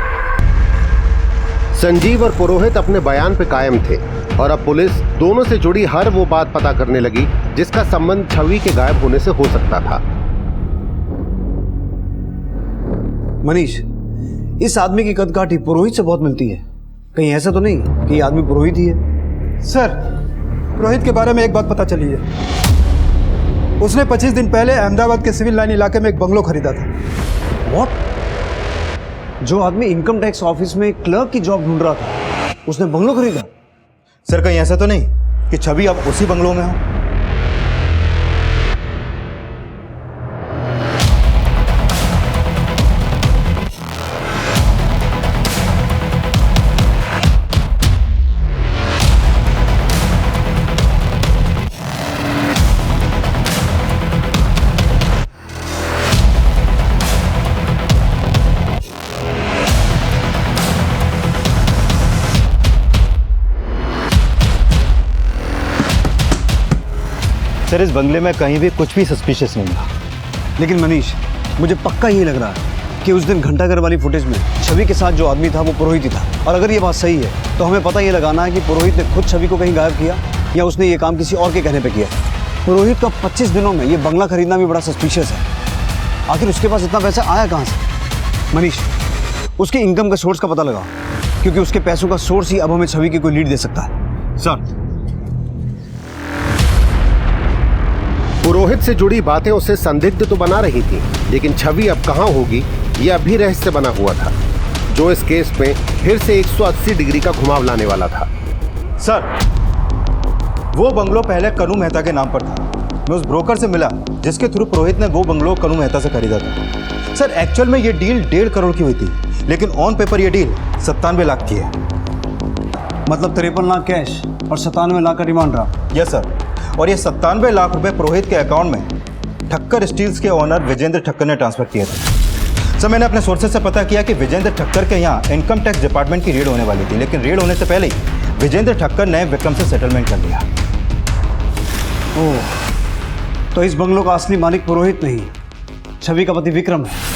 संजीव और पुरोहित अपने बयान पे कायम थे और अब पुलिस दोनों से जुड़ी हर वो बात पता करने लगी जिसका संबंध छवि के गायब होने से हो सकता था। मनीष, इस आदमी की कदकाठी पुरोहित से बहुत मिलती है। कहीं ऐसा तो नहीं कि ये आदमी पुरोहित ही है? सर, पुरोहित के बारे में एक बात पता चली है। उसने 25 दिन पहले अहमदाबाद के सिविल लाइन इलाके में एक बंगलो खरीदा था। व्हाट? जो आदमी इनकम टैक्स ऑफिस में क्लर्क की जॉब ढूंढ रहा था, उसने बंगलो खरीदा? सर कहीं ऐसा तो नहीं कि छवि अब उसी बंगलो में हो? सर इस बंगले में कहीं भी कुछ भी सस्पिशियस नहीं था। लेकिन मनीष, मुझे पक्का यही लग रहा है कि उस दिन घंटाघर वाली फुटेज में छवि के साथ जो आदमी था वो पुरोहित ही था। और अगर ये बात सही है तो हमें पता ये लगाना है कि पुरोहित ने खुद छवि को कहीं गायब किया या उसने ये काम किसी और के कहने पे किया। पुरोहित का 25 दिनों में ये बंगला खरीदना भी बड़ा सस्पिशियस है। आखिर उसके पास इतना पैसा आया कहाँ से? मनीष, उसके इनकम का सोर्स का पता लगाओ, क्योंकि उसके पैसों का सोर्स ही अब हमें छवि की कोई लीड दे सकता है। सर पुरोहित से जुड़ी बातें उसे संदिग्ध तो बना रही थी, लेकिन छवि अब कहां होगी यह अभी रहस्य बना हुआ था, जो इस केस में फिर से 180 डिग्री का घुमाव लाने वाला था। सर वो बंगलो पहले कनू मेहता के नाम पर था। मैं उस ब्रोकर से मिला जिसके थ्रू पुरोहित ने वो बंगलो कनू मेहता से खरीदा था। सर एक्चुअल में ये डील 1.5 करोड़ की हुई थी, लेकिन ऑन पेपर ये डील 97 लाख की है। मतलब 53 लाख कैश और 97 लाख का डिमांड रहा? Yes sir. और ये 97 लाख रुपए पुरोहित के अकाउंट में ठक्कर स्टील्स के ओनर विजेंद्र ठक्कर ने ट्रांसफर किए थे। सर मैंने अपने सोर्सेज से पता किया कि विजेंद्र ठक्कर के यहाँ इनकम टैक्स डिपार्टमेंट की रेड होने वाली थी, लेकिन रेड होने से पहले ही विजेंद्र ठक्कर ने विक्रम से सेटलमेंट कर लिया। ओह, तो इस बंगलों का असली मालिक पुरोहित नहीं, छवि का पति विक्रम है।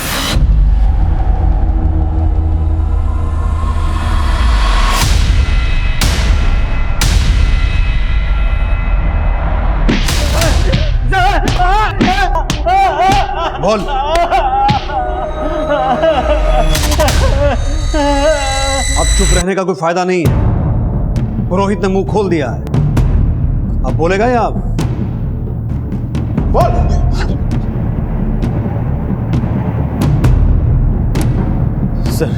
बोल। अब चुप रहने का कोई फायदा नहीं है। पुरोहित ने मुंह खोल दिया है, अब बोलेगा या आप? बोल। सर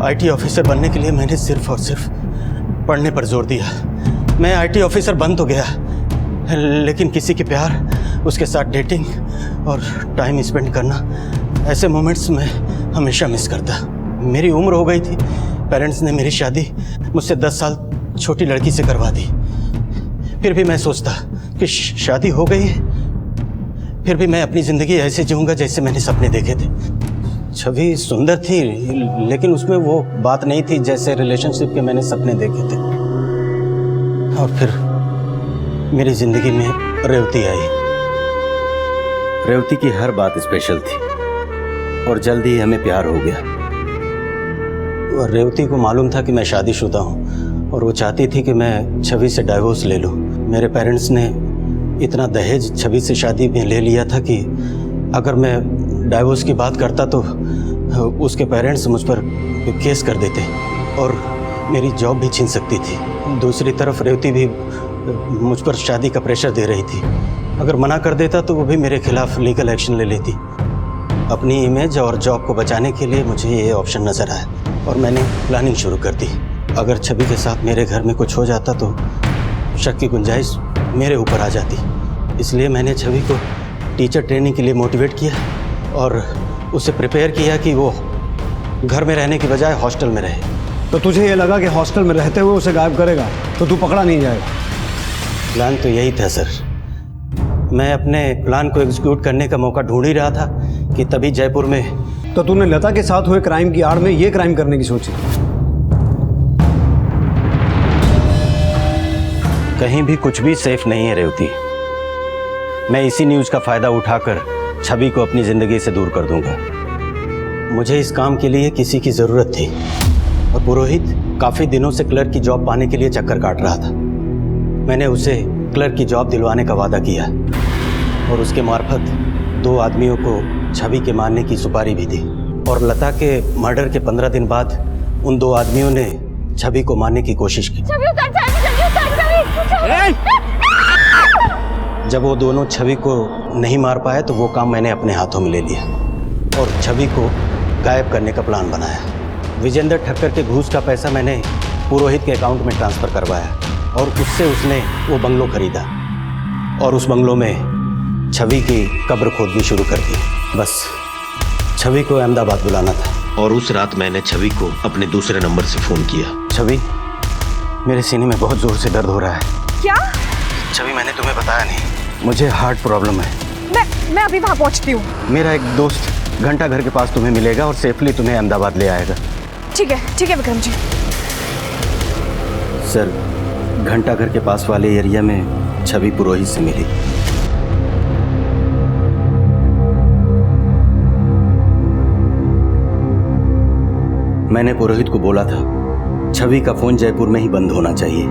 IT ऑफिसर बनने के लिए मैंने सिर्फ और सिर्फ पढ़ने पर जोर दिया। मैं IT ऑफिसर बन तो गया, लेकिन किसी के प्यार, उसके साथ डेटिंग और टाइम स्पेंड करना, ऐसे मोमेंट्स में हमेशा मिस करता। मेरी उम्र हो गई थी, पेरेंट्स ने मेरी शादी मुझसे 10 साल छोटी लड़की से करवा दी। फिर भी मैं सोचता कि शादी हो गई है, फिर भी मैं अपनी ज़िंदगी ऐसे जीऊँगा जैसे मैंने सपने देखे थे। छवि सुंदर थी, लेकिन उसमें वो बात नहीं थी जैसे रिलेशनशिप के मैंने सपने देखे थे। और फिर मेरी ज़िंदगी में रेवती आई। रेवती की हर बात स्पेशल थी और जल्दी ही हमें प्यार हो गया। और रेवती को मालूम था कि मैं शादीशुदा हूँ और वो चाहती थी कि मैं छवि से डाइवोर्स ले लूँ। मेरे पेरेंट्स ने इतना दहेज छवि से शादी में ले लिया था कि अगर मैं डाइवोर्स की बात करता तो उसके पेरेंट्स मुझ पर केस कर देते और मेरी जॉब भी छीन सकती थी। दूसरी तरफ रेवती भी मुझ पर शादी का प्रेशर दे रही थी। अगर मना कर देता तो वो भी मेरे खिलाफ लीगल एक्शन ले लेती। अपनी इमेज और जॉब को बचाने के लिए मुझे ये ऑप्शन नज़र आया और मैंने प्लानिंग शुरू कर दी। अगर छवि के साथ मेरे घर में कुछ हो जाता तो शक की गुंजाइश मेरे ऊपर आ जाती। इसलिए मैंने छवि को टीचर ट्रेनिंग के लिए मोटिवेट किया और उसे प्रिपेयर किया कि वो घर में रहने की बजाय हॉस्टल में रहे। तो तुझे ये लगा कि हॉस्टल में रहते हुए उसे गायब करेगा तो तू पकड़ा नहीं जाएगा? प्लान तो यही था सर। मैं अपने प्लान को एग्जीक्यूट करने का मौका ढूंढ ही रहा था कि तभी जयपुर में। तो तूने लता के साथ हुए क्राइम की आड़ में ये क्राइम करने की सोची? कहीं भी कुछ भी सेफ नहीं है रेवती। मैं इसी न्यूज़ का फ़ायदा उठाकर छवि को अपनी ज़िंदगी से दूर कर दूंगा। मुझे इस काम के लिए किसी की ज़रूरत थी और पुरोहित काफ़ी दिनों से क्लर्क की जॉब पाने के लिए चक्कर काट रहा था। मैंने उसे क्लर्क की जॉब दिलवाने का वादा किया और उसके मार्फत 2 आदमियों को छवि के मारने की सुपारी भी दी। और लता के मर्डर के 15 दिन बाद उन 2 आदमियों ने छवि को मारने की कोशिश की। जब वो दोनों छवि को नहीं मार पाए तो वो काम मैंने अपने हाथों में ले लिया और छवि को गायब करने का प्लान बनाया। विजेंद्र ठक्कर के घूस का पैसा मैंने पुरोहित के अकाउंट में ट्रांसफ़र करवाया और उससे उसने वो बंगलो खरीदा और उस बंगलो में छवि की कब्र खोदनी शुरू कर दी। बस छवि को अहमदाबाद बुलाना था। और उस रात मैंने छवि को अपने दूसरे नंबर से फ़ोन किया। छवि, मेरे सीने में बहुत ज़ोर से दर्द हो रहा है। क्या? छवि, मैंने तुम्हें बताया नहीं, मुझे हार्ट प्रॉब्लम है। मैं अभी वहाँ पहुँचती हूँ। मेरा एक दोस्त घंटा घर के पास तुम्हें मिलेगा और सेफली तुम्हें अहमदाबाद ले आएगा। ठीक है विक्रम जी। सर, घंटा घर के पास वाले एरिया में छवि पुरोहित से मिली। मैंने पुरोहित को बोला था छवि का फोन जयपुर में ही बंद होना चाहिए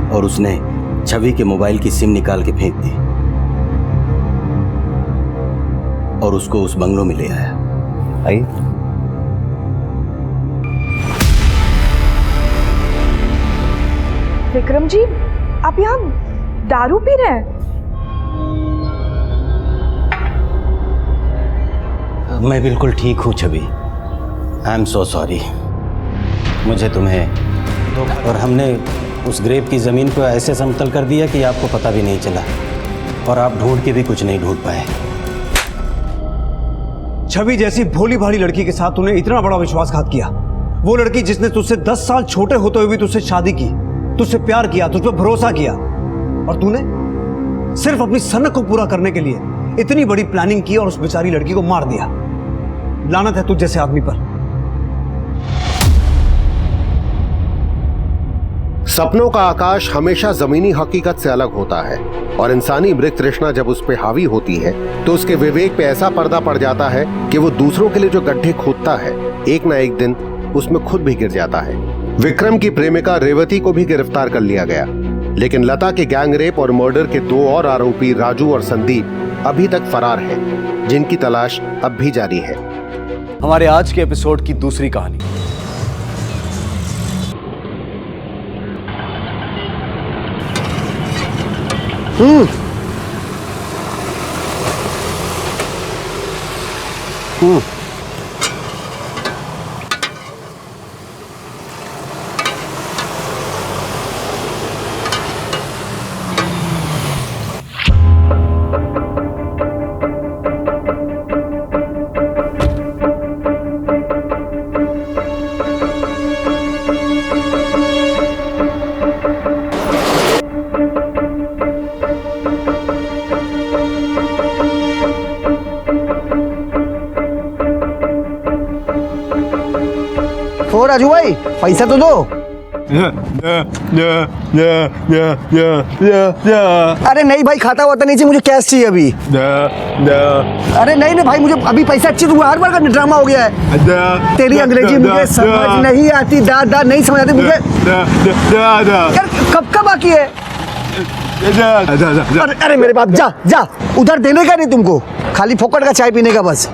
और उसने छवि के मोबाइल की सिम निकाल के फेंक दी और उसको उस बंगलों में ले आया। आई विक्रम जी, आप यहाँ दारू पी रहे हैं? मैं बिल्कुल ठीक हूँ छवि। I am so sorry. मुझे तुम्हें और हमने उस ग्रेव की ज़मीन को ऐसे समतल कर दिया कि आपको पता भी नहीं चला और आप ढूंढ के भी कुछ नहीं ढूंढ पाए। छवि जैसी भोली भाली लड़की के साथ तूने इतना बड़ा विश्वासघात किया। वो लड़की जिसने तुझसे 10 साल छोटे होते हुए भी तुझसे शादी की, तुझसे प्यार किया, तुझ पर भरोसा किया और तूने सिर्फ अपनी सनक को पूरा करने के लिए इतनी बड़ी प्लानिंग की और उस बेचारी लड़की को मार दिया। लानत है तुझ जैसे आदमी पर। सपनों का आकाश हमेशा जमीनी हकीकत से अलग होता है और इंसानी मृत तृष्णा जब उस पे हावी होती है तो उसके विवेक पे ऐसा पर्दा पड़ जाता है कि वो दूसरों के लिए जो गड्ढे खोदता है एक ना एक दिन उसमें खुद भी गिर जाता है। विक्रम की प्रेमिका रेवती को भी गिरफ्तार कर लिया गया, लेकिन लता के गैंग रेप और मर्डर के 2 और आरोपी राजू और संदीप अभी तक फरार हैं, जिनकी तलाश अब भी जारी है। हमारे आज के एपिसोड की दूसरी कहानी। राजू भाई, पैसा तो दो। अरे नहीं भाई, खाता हुआ तो नहीं चाहिए, मुझे कैश चाहिए अभी। अरे नहीं नहीं भाई, मुझे अभी पैसा चाहिए। हर बार का ड्रामा हो गया है। तेरी अंग्रेजी मुझे समझ नहीं आती, दादा नहीं समझ आती मुझे। यार कब का बाकी है? अरे मेरे बाप, जा जा, उधर देने का नहीं तुमको, खाली फोकट का चाय पीने का बस।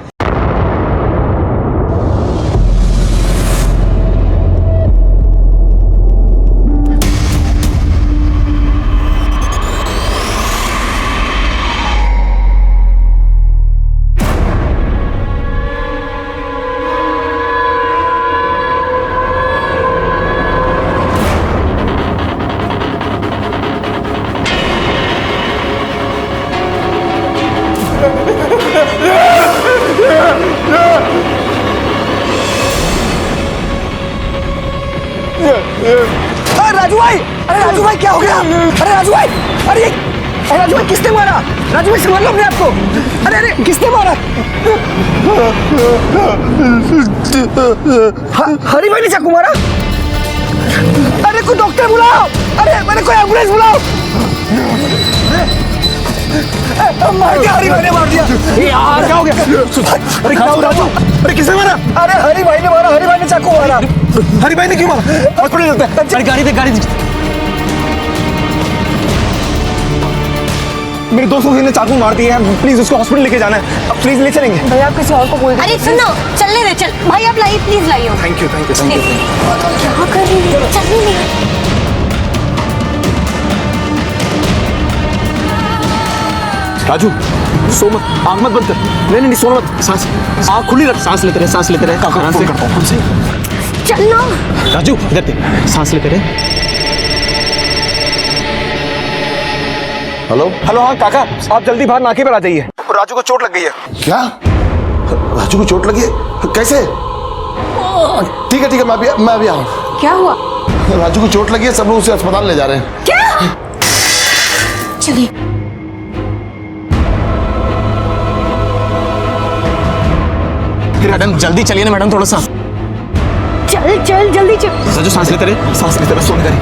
राजू भाई, अरे राजू भाई क्या हो गया? अरे राजू भाई, अरे राजू भाई किसने मारा? राजू भाई संभाल लो अपने आप को। अरे अरे किसने मारा? हरी भाई ने चाकू मारा? अरे कोई डॉक्टर बुलाओ, अरे कोई एम्बुलेंस बुलाओ। मार दिया, हरी भाई ने मार दिया। यार क्या हो गया? अरे क्या हो राजू? अरे किसने मारा? अरे हरी भाई ने मारा, हरी भाई ने चाकू मारा। हरी भाई ने क्यों मारा? हॉस्पिटल चलते हैं। अरे गाड़ी दे, गाड़ी दे। मेरे दोस्तों ने चाकू मार दिए हैं, प्लीज उसको हॉस्पिटल लेके जाना है। अब प्लीज ले चलेंगे भाई, आप किसी और को बोल दीजिए। अरे सुनो, चलने दे, चल भाई, आप लाइए, प्लीज लाइए। Thank you thank you thank you. क्या कर रही है? चलने दे। राजू सो मत, आँख मत बंद कर। नहीं नहीं सोना मत, सांस, आँख खुली रख, सांस लेते रहे, सांस लेते रहे। काका फोन करता हूँ। चलना राजू इधर देख, सांस लेते रहे। हेलो हेलो, हाँ काका, आप जल्दी बाहर नाके पर आ जाइए, राजू को चोट लग गई है। क्या? राजू को चोट लगी है? कैसे? ठीक है मैं अभी आऊँ। क्या हुआ? राजू को चोट लगी है, सब लोग उसे अस्पताल ले जा रहे हैं। क्या? चलिए। मैडम जल्दी चलिए ना मैडम, थोड़ा सा। चल चल जल्दी चल। राजू सांस लेते रहे, सांस लेते रहे, सोने करें।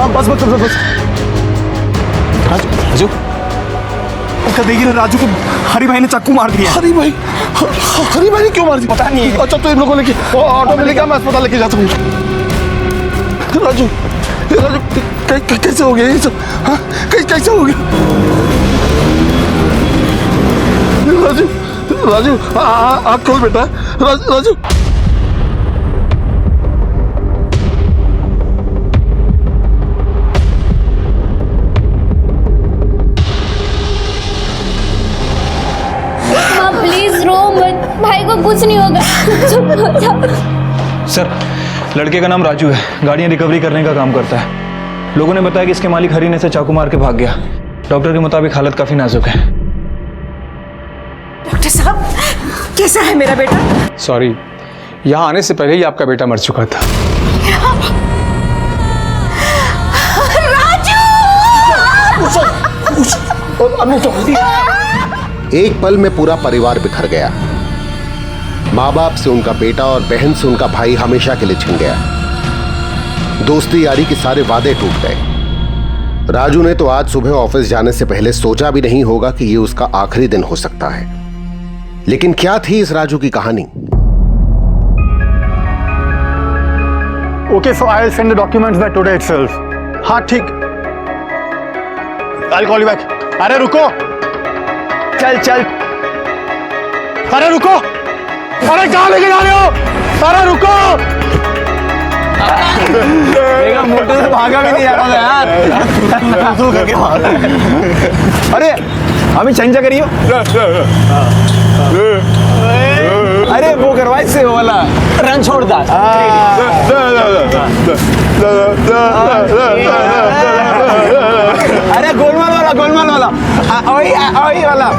बस बस बस बस। राजू उसका देखिए ना, राजू को हरी भाई ने चाकू मार दिया। हरी भाई ने क्यों मार दिया? पता नहीं। अच्छा तो इन लोगों को लेके ऑटो में लेके मैं अस्पताल लेके जाता हूँ। राजू कैसे हो गया ये सब? हाँ कैसे हो गया? राजू आँख खोल बेटा। राजू प्लीज रो मत, भाई को कुछ नहीं होगा। सर लड़के का नाम राजू है, गाड़ियाँ रिकवरी करने का काम करता है। लोगों ने बताया कि इसके मालिक हरी ने से चाकू मार के भाग गया। डॉक्टर के मुताबिक हालत काफी नाजुक है। डॉक्टर साहब कैसा है मेरा बेटा? सॉरी, यहाँ आने से पहले ही आपका बेटा मर चुका था। एक पल में पूरा परिवार बिखर गया। माँ बाप से उनका बेटा और बहन से उनका भाई हमेशा के लिए छिन गया। दोस्ती यारी के सारे वादे टूट गए। राजू ने तो आज सुबह ऑफिस जाने से पहले सोचा भी नहीं होगा कि ये उसका आखिरी दिन हो सकता है। लेकिन क्या थी इस राजू की कहानी? Okay, so I'll send the documents by today itself. हाँ ठीक। I'll call you back. अरे रुको, चल। अरे रुको, अरे कहाँ लेके जा रहे हो? अरे रुको। मोटे से भागा भी नहीं जा रहा यार। अरे हमें चंजा करियो। अरे वो करवाए से वाला रन छोड़ दा। अरे गोलमाल वाला वही वाला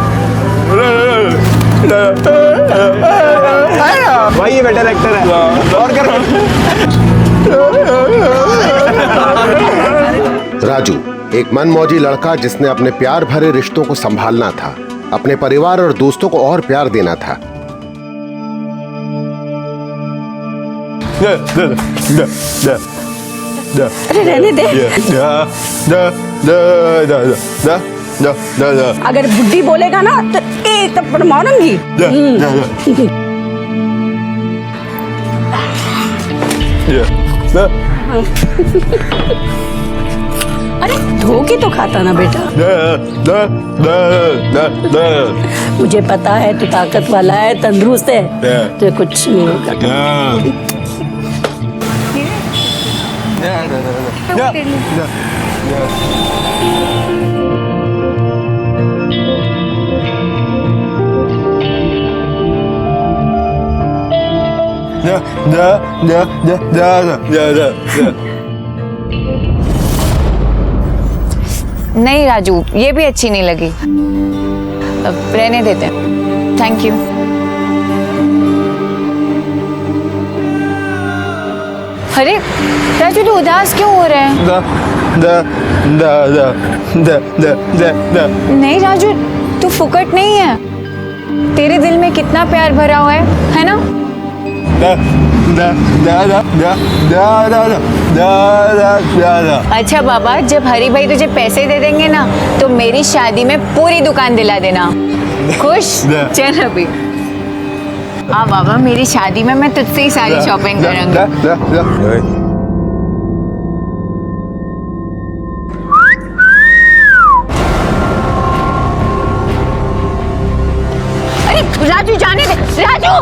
भाई, ये बेटर एक्टर है। और कर राजू एक मनमौजी लड़का जिसने अपने प्यार भरे रिश्तों को संभालना था, अपने परिवार और दोस्तों को और प्यार देना था। अरे रहने दे। अगर बुड्ढी बोलेगा ना तो एक थप्पड़ मारूंगी। अरे धोखे तो खाता ना बेटा। मुझे पता है तू ताकत वाला है, तंदुरुस्त है, तो कुछ नहीं होगा। नहीं राजू, ये भी अच्छी नहीं लगी, अब रहने देते हैं। Thank you. अरे राजू, तू उदास क्यों हो रहा है? नहीं राजू, तू फुकट नहीं है, तेरे दिल में कितना प्यार भरा हुआ है ना? अच्छा बाबा, जब हरी भाई तुझे पैसे दे देंगे ना तो मेरी शादी में पूरी दुकान दिला देना। खुश? चल अभी। हाँ बाबा, मेरी शादी में मैं तुझसे ही सारी शॉपिंग करूंगी। राजू जाने दे, राजू।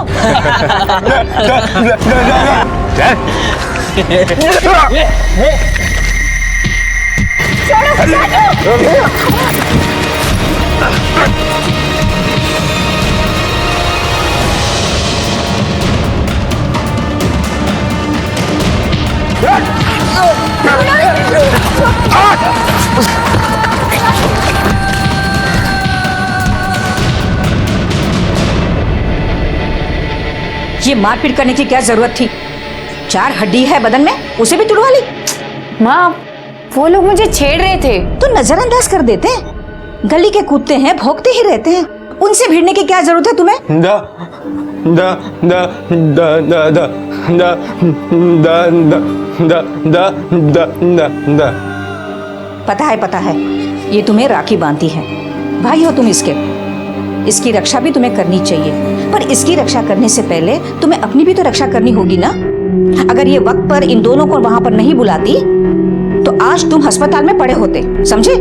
ये मारपीट करने की क्या जरूरत थी? 4 हड्डी है बदन में, उसे भी तुड़वा ली। माँ, वो लोग मुझे छेड़ रहे थे। तो नजरअंदाज कर देते। गली के कुत्ते हैं, भौंकते ही रहते हैं, उनसे भिड़ने की क्या जरूरत है तुम्हें? पता है, ये तुम्हें राखी बांधती है। भाई हो तुम इसकी रक्षा भी तुम्हें करनी चाहिए, पर इसकी रक्षा करने से पहले तुम्हें अपनी भी तो रक्षा करनी होगी ना। अगर ये वक्त पर इन दोनों को वहां पर नहीं बुलाती तो आज तुम अस्पताल में पड़े होते, समझे?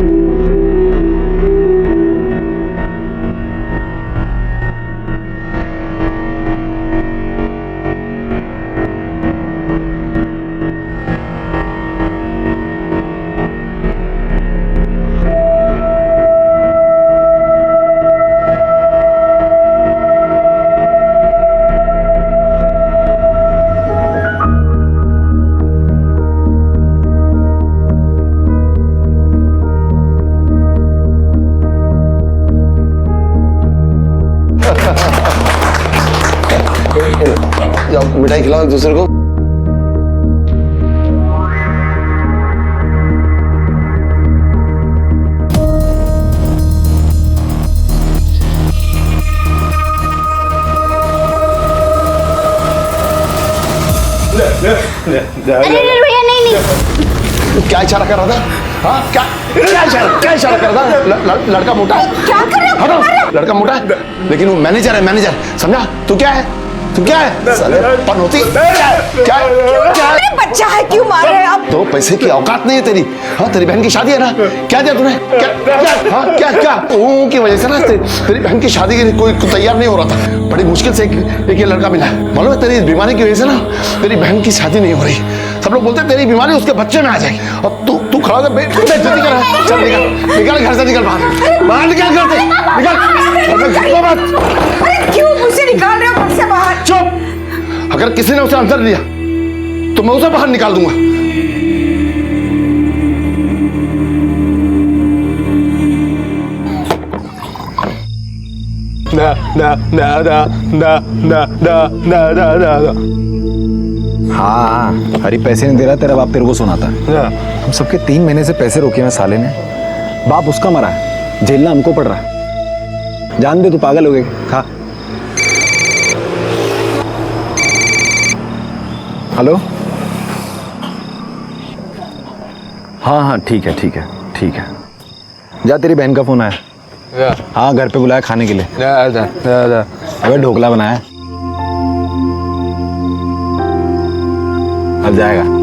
मिठाई खिलाओ एक दूसरे को। अरे भैया नहीं। क्या इशारा कर रहा था? हाँ, क्या इशारा कर रहा था? लड़का मोटा है। क्या कर रहे हो? लड़का मोटा है, लेकिन वो मैनेजर है, मैनेजर, समझा? तू क्या है? साले पनौती क्या बच्चा है, क्यों मार रहे हैं आप? तो पैसे की औकात नहीं है तेरी। हाँ, तेरी बहन की शादी है ना, क्या दिया तूने? क्या की वजह से ना तेरी बहन की शादी के लिए कोई तैयार नहीं हो रहा था। बड़ी मुश्किल से एक ये लड़का मिला। मालूम है, तेरी बीमारी की वजह से ना तेरी बहन की शादी नहीं हो रही। सब लोग बोलते हैं तेरी बीमारी उसके बच्चे में आ जाएगी, और तू खड़ा होकर बेइज्जती कर रहा है। चल निकल घर से, निकल बाहर निकल घर से, अरे क्यों मुझसे निकाल रहे हो घर से बाहर? चुप। अगर किसी ने उसे अंदर लिया तो मैं उसे बाहर निकाल दूंगा। हाँ, हरी पैसे नहीं दे रहा, तेरा बाप तेरे को सुनाता है। हम सबके 3 महीने से पैसे रोके हैं साले ने। बाप उसका मरा है, झेलना हमको पड़ रहा है। जान दे, तू पागल हो गई। खा। हेलो। हाँ हाँ ठीक है ठीक है ठीक है। जा, तेरी बहन का फोन आया। हाँ घर पे बुलाया खाने के लिए। अबे ढोकला बनाया। अब जाएगा।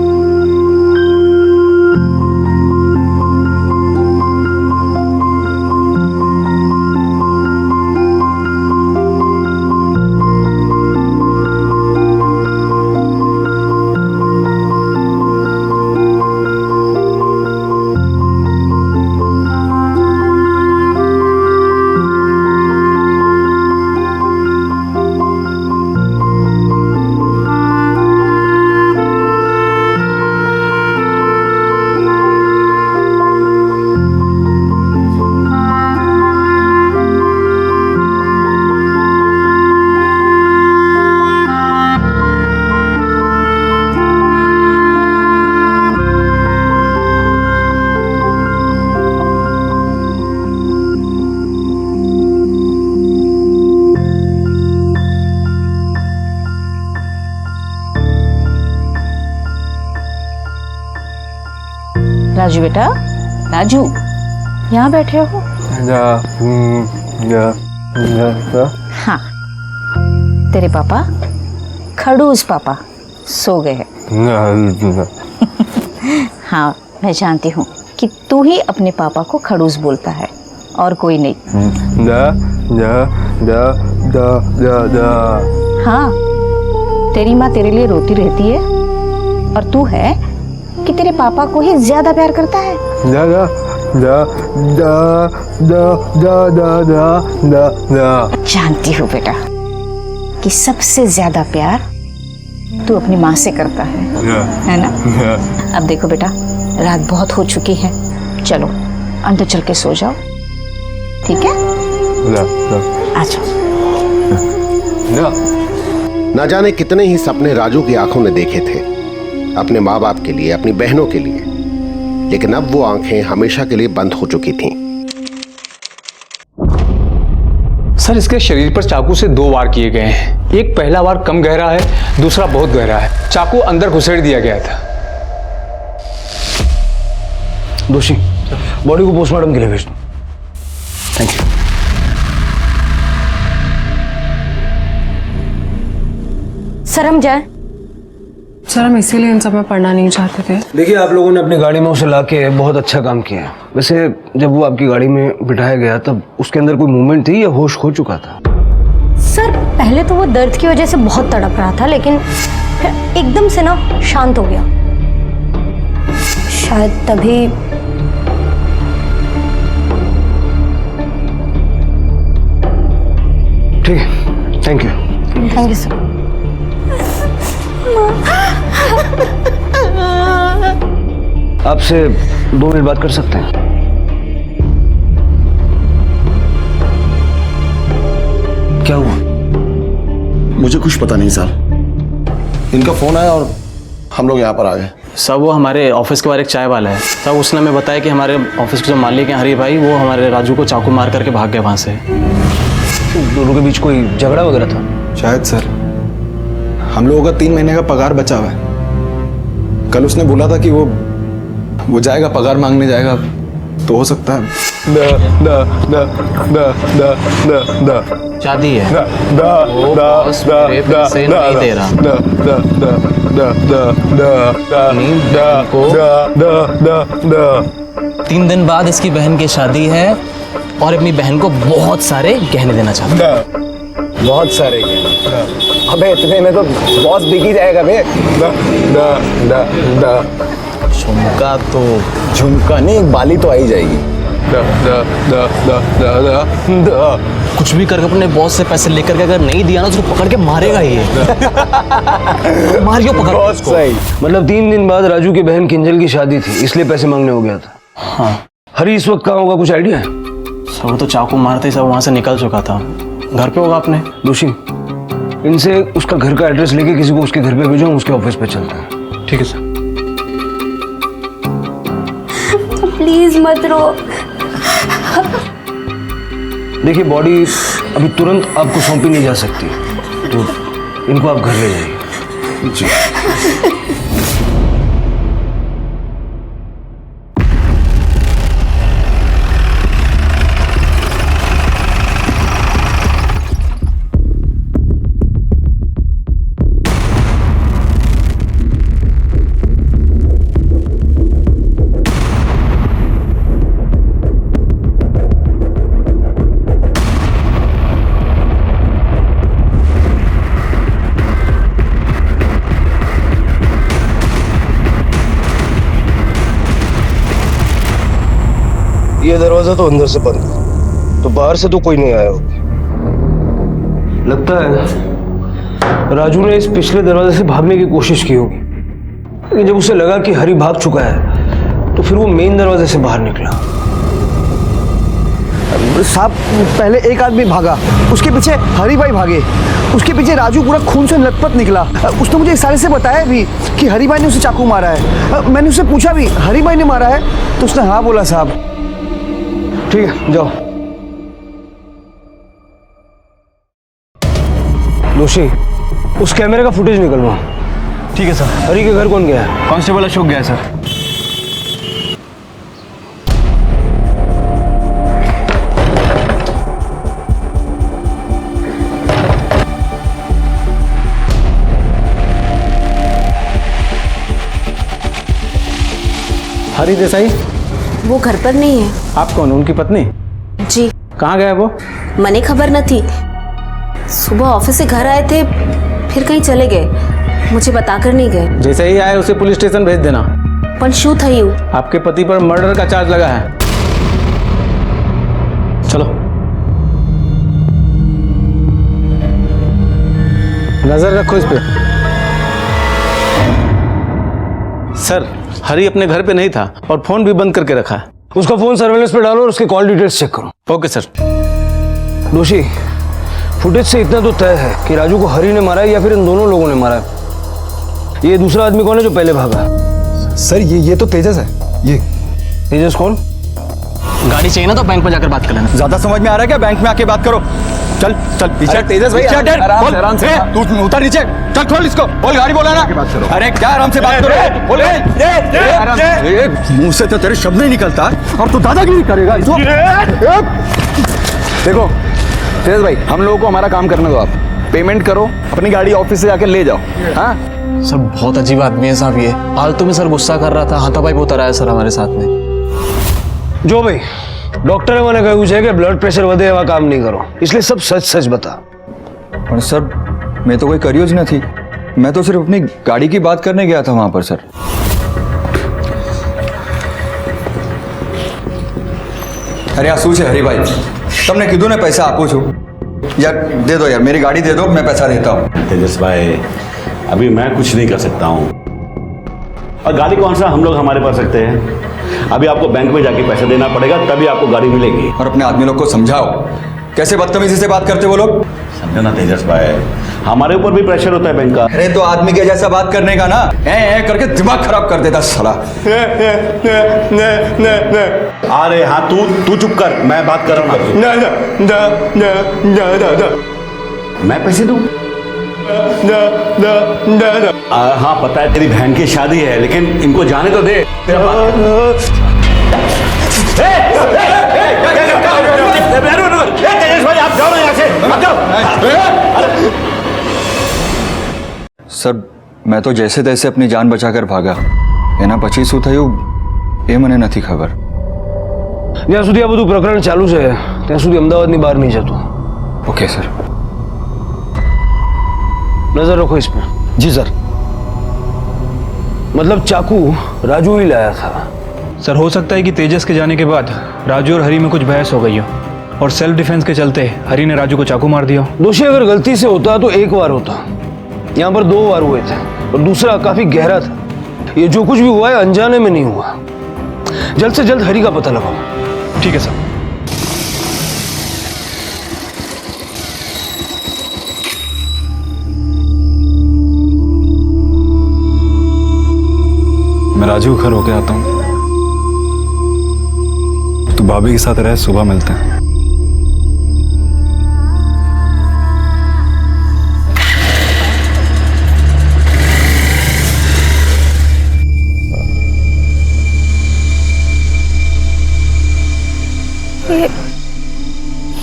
राजू बेटा, राजू यहाँ बैठे हो? हाँ, तेरे पापा खड़ूस पापा सो गए हैं। हाँ मैं जानती हूँ कि तू ही अपने पापा को खड़ूस बोलता है और कोई नहीं। हाँ, तेरी माँ तेरे लिए रोती रहती है और तू है कि तेरे पापा को ही ज्यादा प्यार करता है। जानती हूँ बेटा कि सबसे ज्यादा प्यार तू अपनी माँ से करता है ना? अब देखो बेटा, रात बहुत हो चुकी है, चलो अंदर चल के सो जाओ, ठीक है? आ जाओ। न जाने कितने ही सपने राजू की आंखों ने देखे थे अपने माँ बाप के लिए, अपनी बहनों के लिए, लेकिन अब वो आंखें हमेशा के लिए बंद हो चुकी थीं। सर इसके शरीर पर चाकू से 2 वार किए गए हैं। एक पहला वार कम गहरा है, दूसरा बहुत गहरा है। चाकू अंदर घुसेड़ दिया गया था। दोषी, बॉडी को पोस्टमार्टम के लिए भेज दो। Thank you. सर हम जाए? सर हम इसीलिए इन सब में पढ़ना नहीं चाहते थे। देखिए, आप लोगों ने अपनी गाड़ी में उसे लाके बहुत अच्छा काम किया। वैसे जब वो आपकी गाड़ी में बिठाया गया तब उसके अंदर कोई मूवमेंट थी या होश खो चुका था? सर पहले तो वो दर्द की वजह से बहुत तड़प रहा था, लेकिन फिर एकदम से ना शांत हो गया। शायद तभी ठीक है, thank you. Thank you sir. आपसे 2 मिनट बात कर सकते हैं? क्या हुआ? मुझे कुछ पता नहीं सर। इनका फोन आया और हम लोग यहाँ पर आ गए। सब वो हमारे ऑफिस के बाहर एक चाय वाला है। तब उसने हमें बताया कि हमारे ऑफिस के जो मालिक हैं हरी भाई, वो हमारे राजू को चाकू मार करके भाग गए वहाँ से। दोनों के बीच कोई झगड़ा वगैरह था? शायद सर। हम लोगों का 3 महीने का पगार बचा हुआ है। कल उसने बोला था कि वो जाएगा, पगार मांगने जाएगा, तो हो सकता है शादी है। वो बॉस मेरे पैसे नहीं दे रहा। अपनी बहन को 3 दिन बाद इसकी बहन की शादी है और अपनी बहन को बहुत सारे गहने देना चाहता है। बहुत सारे अबे इतने में तो बॉस बिक ही जाएगा बे। झुमका तो झुमका नहीं, एक बाली तो आ ही जाएगी। कुछ भी करके अपने बॉस से पैसे लेकर के अगर नहीं दिया ना तो उसको पकड़ के मारेगा ये। मारियो पकड़ उसको। सही। मतलब 3 दिन बाद राजू की बहन किंजल की शादी थी, इसलिए पैसे मांगने हो गया था। हाँ। हरी इस वक्त कहाँ होगा, कुछ आइडिया है? सब तो चाकू मारते ही सब वहाँ से निकल चुका था। घर पे होगा अपने। दोषी, इनसे उसका घर का एड्रेस लेके किसी को उसके घर पे भेजो, उसके ऑफिस पे चलते हैं। ठीक है सर। प्लीज मत रो। देखिए, बॉडी अभी तुरंत आपको सौंपी नहीं जा सकती, तो इनको आप घर ले जाइए। जी। ये दरवाजा तो अंदर से बंद, तो बाहर से तो कोई नहीं आया होगा। लगता है राजू ने इस पिछले दरवाजे से भागने की कोशिश की होगी, लेकिन जब उसे लगा कि हरी भाग चुका है तो फिर वो मेन दरवाजे से बाहर निकला। साहब पहले एक आदमी भागा, उसके पीछे हरी भाई भागे, उसके पीछे राजू पूरा खून से लथपथ निकला। उसने मुझे इशारे से बताया भी कि हरी भाई ने उसे चाकू मारा है। मैंने उससे पूछा भी हरी भाई ने मारा है, तो उसने हाँ बोला साहब। ठीक है जाओ। दोषी उस कैमरे का फुटेज निकलवा। ठीक है सर। हरी के घर कौन गया है? कांस्टेबल अशोक गया है सर। हरी देसाई वो घर पर नहीं है। आप कौन, उनकी पत्नी? जी। कहाँ गए वो? मने खबर न थी, सुबह ऑफिस से घर आए थे फिर कहीं चले गए, मुझे बताकर नहीं गए। जैसे ही आए उसे पुलिस स्टेशन भेज देना। पण शू थयु? आपके पति पर मर्डर का चार्ज लगा है। चलो नजर रखो इस पे। सर हरी अपने घर पे नहीं था और फोन भी बंद करके रखा है। उसका फोन सर्वेलेंस पे डालो और उसके कॉल डिटेल्स चेक करो। Okay sir. दोषी फुटेज से इतना तो तय है कि राजू को हरी ने मारा है या फिर इन दोनों लोगों ने मारा है। ये दूसरा आदमी कौन है जो पहले भागा? सर ये तो तेजस है। ये तेजस कौन? गाड़ी चाहिए ना तो बैंक में जाकर बात कर लेना। ज्यादा समझ में आ रहा है क्या? बैंक में आके बात करो। चल चल पीछे। तेजस भाई आराम से तू उतर नीचे। चल खोल इसको, बोल गाड़ी बोला ना। अरे क्या आराम से बात करो, बोल। मुंह से तो तेरे शब्द नहीं निकलता और तू दादागिरी करेगा। देखो तेजस भाई, हम लोगों को हमारा काम करने दो। आप पेमेंट करो, अपनी गाड़ी ऑफिस से जाकर ले जाओ। हाँ सर बहुत अजीब आदमी है साहब ये। फालतू में सर गुस्सा कर रहा था, हाथापाई होता रहा है सर हमारे साथ में। जो भाई डॉक्टर ने मैंने कहा कि ब्लड प्रेशर વધે એવા काम नहीं करो, इसलिए सब सच सच बता। और सर मैं तो कोई करियोज न थी, मैं तो सिर्फ अपनी गाड़ी की बात करने गया था वहां पर सर। अरे आ શું છે હરીભાઈ, તમને કીધું ને પૈસા આપું છું, यार दे दो यार, मेरी गाड़ी दे दो, मैं पैसा देता हूँ। तेजस भाई अभी मैं कुछ नहीं कर सकता हूँ, और गाड़ी कौन सा हम लोग हमारे पास रखते हैं। अभी आपको बैंक में जाके पैसे देना पड़ेगा, तभी आपको गाड़ी मिलेगी। और अपने आदमी लोग को समझाओ, कैसे बदतमीजी से बात करते वो लोग। समझो ना तेजस भाई, हमारे ऊपर भी प्रेशर होता है बैंक का। अरे तो आदमी के जैसा बात करने का ना, ए करके दिमाग खराब कर देता साला। अरे हाँ तू चुप कर, मैं बात कर रहा हूँ ना। मैं पैसे दूँ? हाँ पता है तेरी बहन की शादी है, लेकिन इनको जाने तो दे। सर मैं तो जैसे तैसे अपनी जान बचाकर भागा, એના પછી શું થયું એ મને નથી ખબર। જ્યાં સુધી આ બધું પ્રકરણ ચાલુ છે ત્યાં સુધી અમદાવાદની બહાર નહીં જતો। Okay sir. नजर रखो इस पर। जी सर। मतलब चाकू राजू ही लाया था। सर हो सकता है कि तेजस के जाने के बाद राजू और हरी में कुछ बहस हो गई हो और सेल्फ डिफेंस के चलते हरी ने राजू को चाकू मार दिया। दोषी अगर गलती से होता तो एक बार होता, यहाँ पर 2 बार हुए थे और दूसरा काफी गहरा था। ये जो कुछ भी हुआ है अनजाने में नहीं हुआ। जल्द से जल्द हरी का पता लगाओ। ठीक है सर। मैं राजू घर होके आता हूँ, तो भाभी के साथ रह, सुबह मिलते हैं।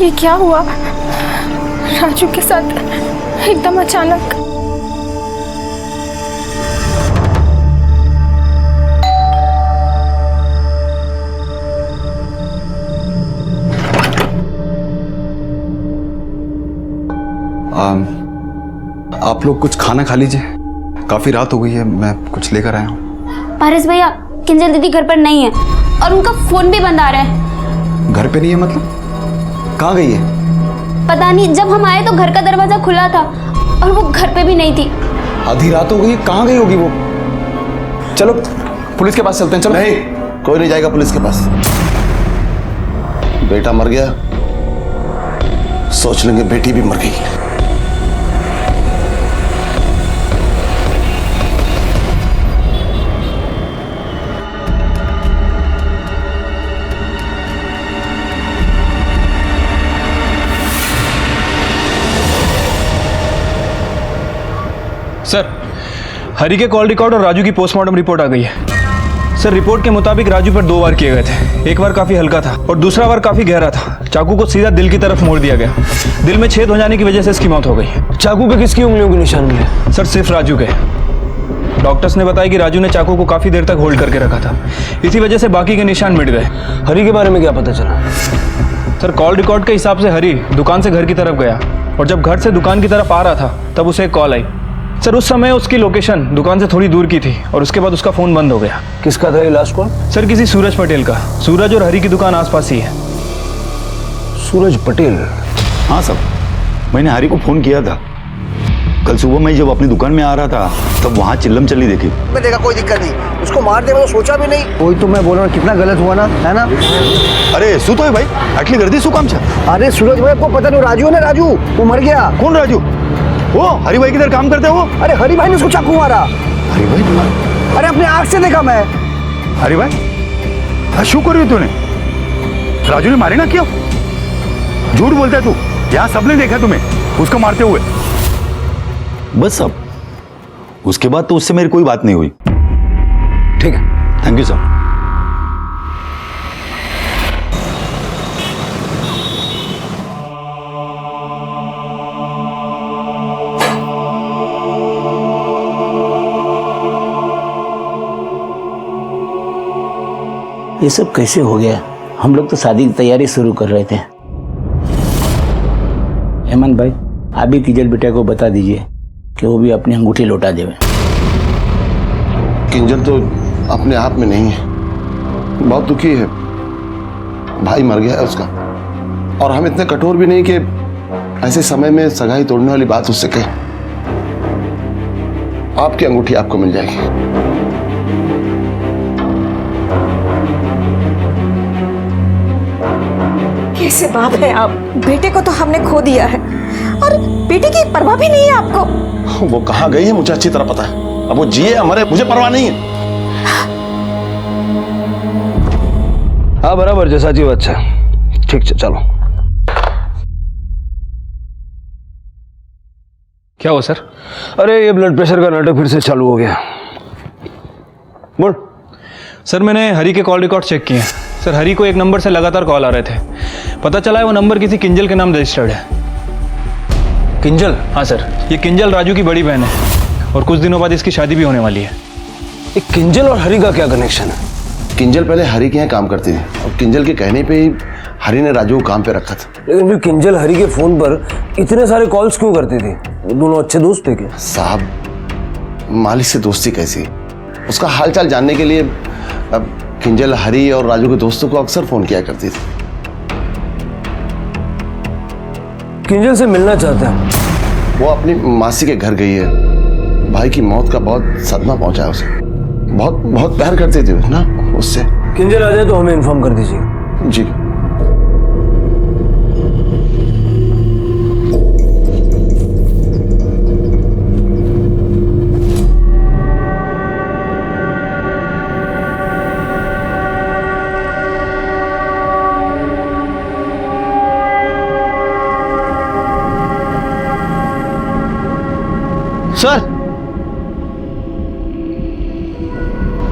ये क्या हुआ राजू के साथ एकदम अचानक? आप लोग कुछ खाना खा लीजिए, काफी रात हो गई है, मैं कुछ लेकर आया हूँ। पारस भैया किंजल दीदी घर पर नहीं है और उनका फोन भी बंद आ रहा है। पे नहीं है मतलब? कहाँ गई है? पता नहीं, जब हम आए तो घर का दरवाजा खुला था और वो घर पे भी नहीं थी। आधी रात हो गई, कहाँ गई होगी वो? चलो पुलिस के पास चलते हैं। चलो। नहीं, कोई नहीं जाएगा पुलिस के पास। बेटा मर गया, सोच लेंगे बेटी भी मर गई। सर, हरी के कॉल रिकॉर्ड और राजू की पोस्टमार्टम रिपोर्ट आ गई है। सर, रिपोर्ट के मुताबिक राजू पर 2 वार किए गए थे। एक बार काफी हल्का था और दूसरा वार काफी गहरा था। चाकू को सीधा दिल की तरफ मोड़ दिया गया। दिल में छेद हो जाने की वजह से इसकी मौत हो गई। चाकू पे किसकी उंगलियों के निशान मिले? सर, सिर्फ राजू के। डॉक्टर्स ने बताया कि राजू ने चाकू को काफी देर तक होल्ड करके रखा था, इसी वजह से बाकी के निशान मिट गए। हरी के बारे में क्या पता चला? सर, कॉल रिकॉर्ड के हिसाब से हरी दुकान से घर की तरफ गया और जब घर से दुकान की तरफ आ रहा था तब उसे एक कॉल आई। सर, उस समय उसकी लोकेशन दुकान से थोड़ी दूर की थी और उसके बाद उसका फोन बंद हो गया। किसका था ये लास्ट कॉल? सर, किसी सूरज पटेल का। सूरज और हरी की दुकान आसपास ही है। सूरज पटेल? हाँ सर, मैंने हरी को फोन किया था। कल सुबह मैं जब अपनी दुकान में आ रहा था तब वहाँ चिल्लम चली देखी। मैं देखा, कोई दिक्कत नहीं, उसको मार दे, मैं तो सोचा भी नहीं। कोई तो मैं बोल रहा हूँ, कितना गलत हुआ ना, है ना? अरे सु तो है भाई, आटली गर्दी सु काम छे? अरे सूरज भाई, आपको पता नहीं, राजू है ना, राजू वो मर गया। कौन राजू? वो हरी भाई किधर काम करते हो? अरे हरी भाई ने उसको चाकू मारा। हरी भाई तुम्हारा? अरे अपने आँख से देखा मैं। हरी भाई, शू कर रही तूने? राजू ने मारे ना क्यों? झूठ बोलता है तू। यहाँ सबने देखा तुम्हें उसको मारते हुए। बस अब उसके बाद तो उससे मेरी कोई बात नहीं हुई। ठीक है, थैंक यू सर। ये सब कैसे हो गया? हम लोग तो शादी की तैयारी शुरू कर रहे थे। हेमंत भाई, आप भी किंजल बेटा को बता दीजिए कि वो भी अपनी अंगूठी लौटा देवे। किंजल तो अपने आप में नहीं है, बहुत दुखी है। भाई मर गया है उसका, और हम इतने कठोर भी नहीं कि ऐसे समय में सगाई तोड़ने वाली बात उससे कहें। आपकी अंगूठी आपको मिल जाएगी। कैसे बाप है आप? बेटे को तो हमने खो दिया है और बेटे की परवाह भी नहीं है आपको। वो कहाँ गई है मुझे अच्छी तरह पता है। अब वो जिए हमारे, मुझे परवाह नहीं है। हाँ बराबर, जैसा जी अच्छा। ठीक है, चलो। क्या हुआ सर? अरे ये ब्लड प्रेशर का नाटक फिर से चालू हो गया। बोल। सर, मैंने हरी के कॉल रिकॉर्ड चेक किए। सर, हरी को एक नंबर से लगातार कॉल आ रहे थे। पता चला है वो नंबर किसी किंजल के नाम रजिस्टर्ड है। किंजल? हाँ सर, ये किंजल राजू की बड़ी बहन है और कुछ दिनों बाद इसकी शादी भी होने वाली है। एक किंजल और हरी का क्या कनेक्शन है? किंजल पहले हरी के यहाँ काम करती थी और किंजल के कहने पे ही हरी ने राजू को काम पे रखा था। लेकिन फिर किंजल हरी के फोन पर इतने सारे कॉल्स क्यों करती थी? वो दोनों अच्छे दोस्त थे क्या? साहब, मालिक से दोस्ती कैसी? उसका हालचाल जानने के लिए अब किंजल हरी और राजू के दोस्तों को अक्सर फोन किया करती थी। किंजल से मिलना चाहता है। वो अपनी मासी के घर गई है। भाई की मौत का बहुत सदमा पहुंचा है उसे। बहुत बहुत प्यार करती थी ना उससे। किंजल आ जाए तो हमें इन्फॉर्म कर दीजिए। जी।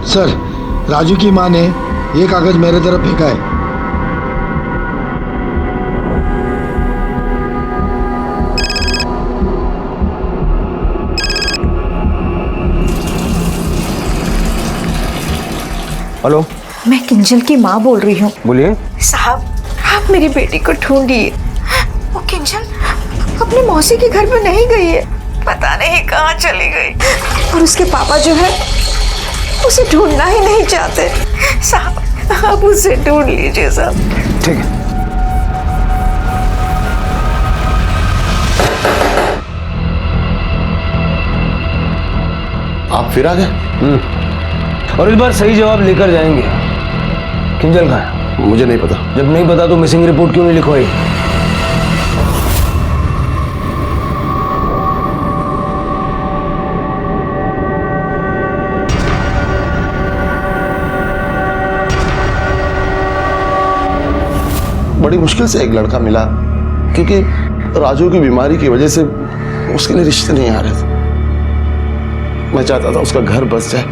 सर, राजू की मां ने ये कागज मेरे तरफ फेंका है। हेलो, मैं किंजल की माँ बोल रही हूँ। बोलिए। साहब, आप मेरी बेटी को ढूंढिए। वो किंजल अपनी मौसी के घर पे नहीं गई है, पता नहीं कहाँ चली गई। और उसके पापा जो है उसे ढूंढना ही नहीं चाहते। साहब, आप उसे ढूंढ लीजिए साहब। ठीक है। फिर आ गए? और इस बार सही जवाब लेकर जाएंगे। किंजल कहाँ है? मुझे नहीं पता। जब नहीं पता तो मिसिंग रिपोर्ट क्यों नहीं लिखवाई? बड़ी मुश्किल से एक लड़का मिला, क्योंकि राजू की बीमारी की वजह से उसके लिए रिश्ते नहीं आ रहे थे। मैं चाहता था उसका घर बस जाए।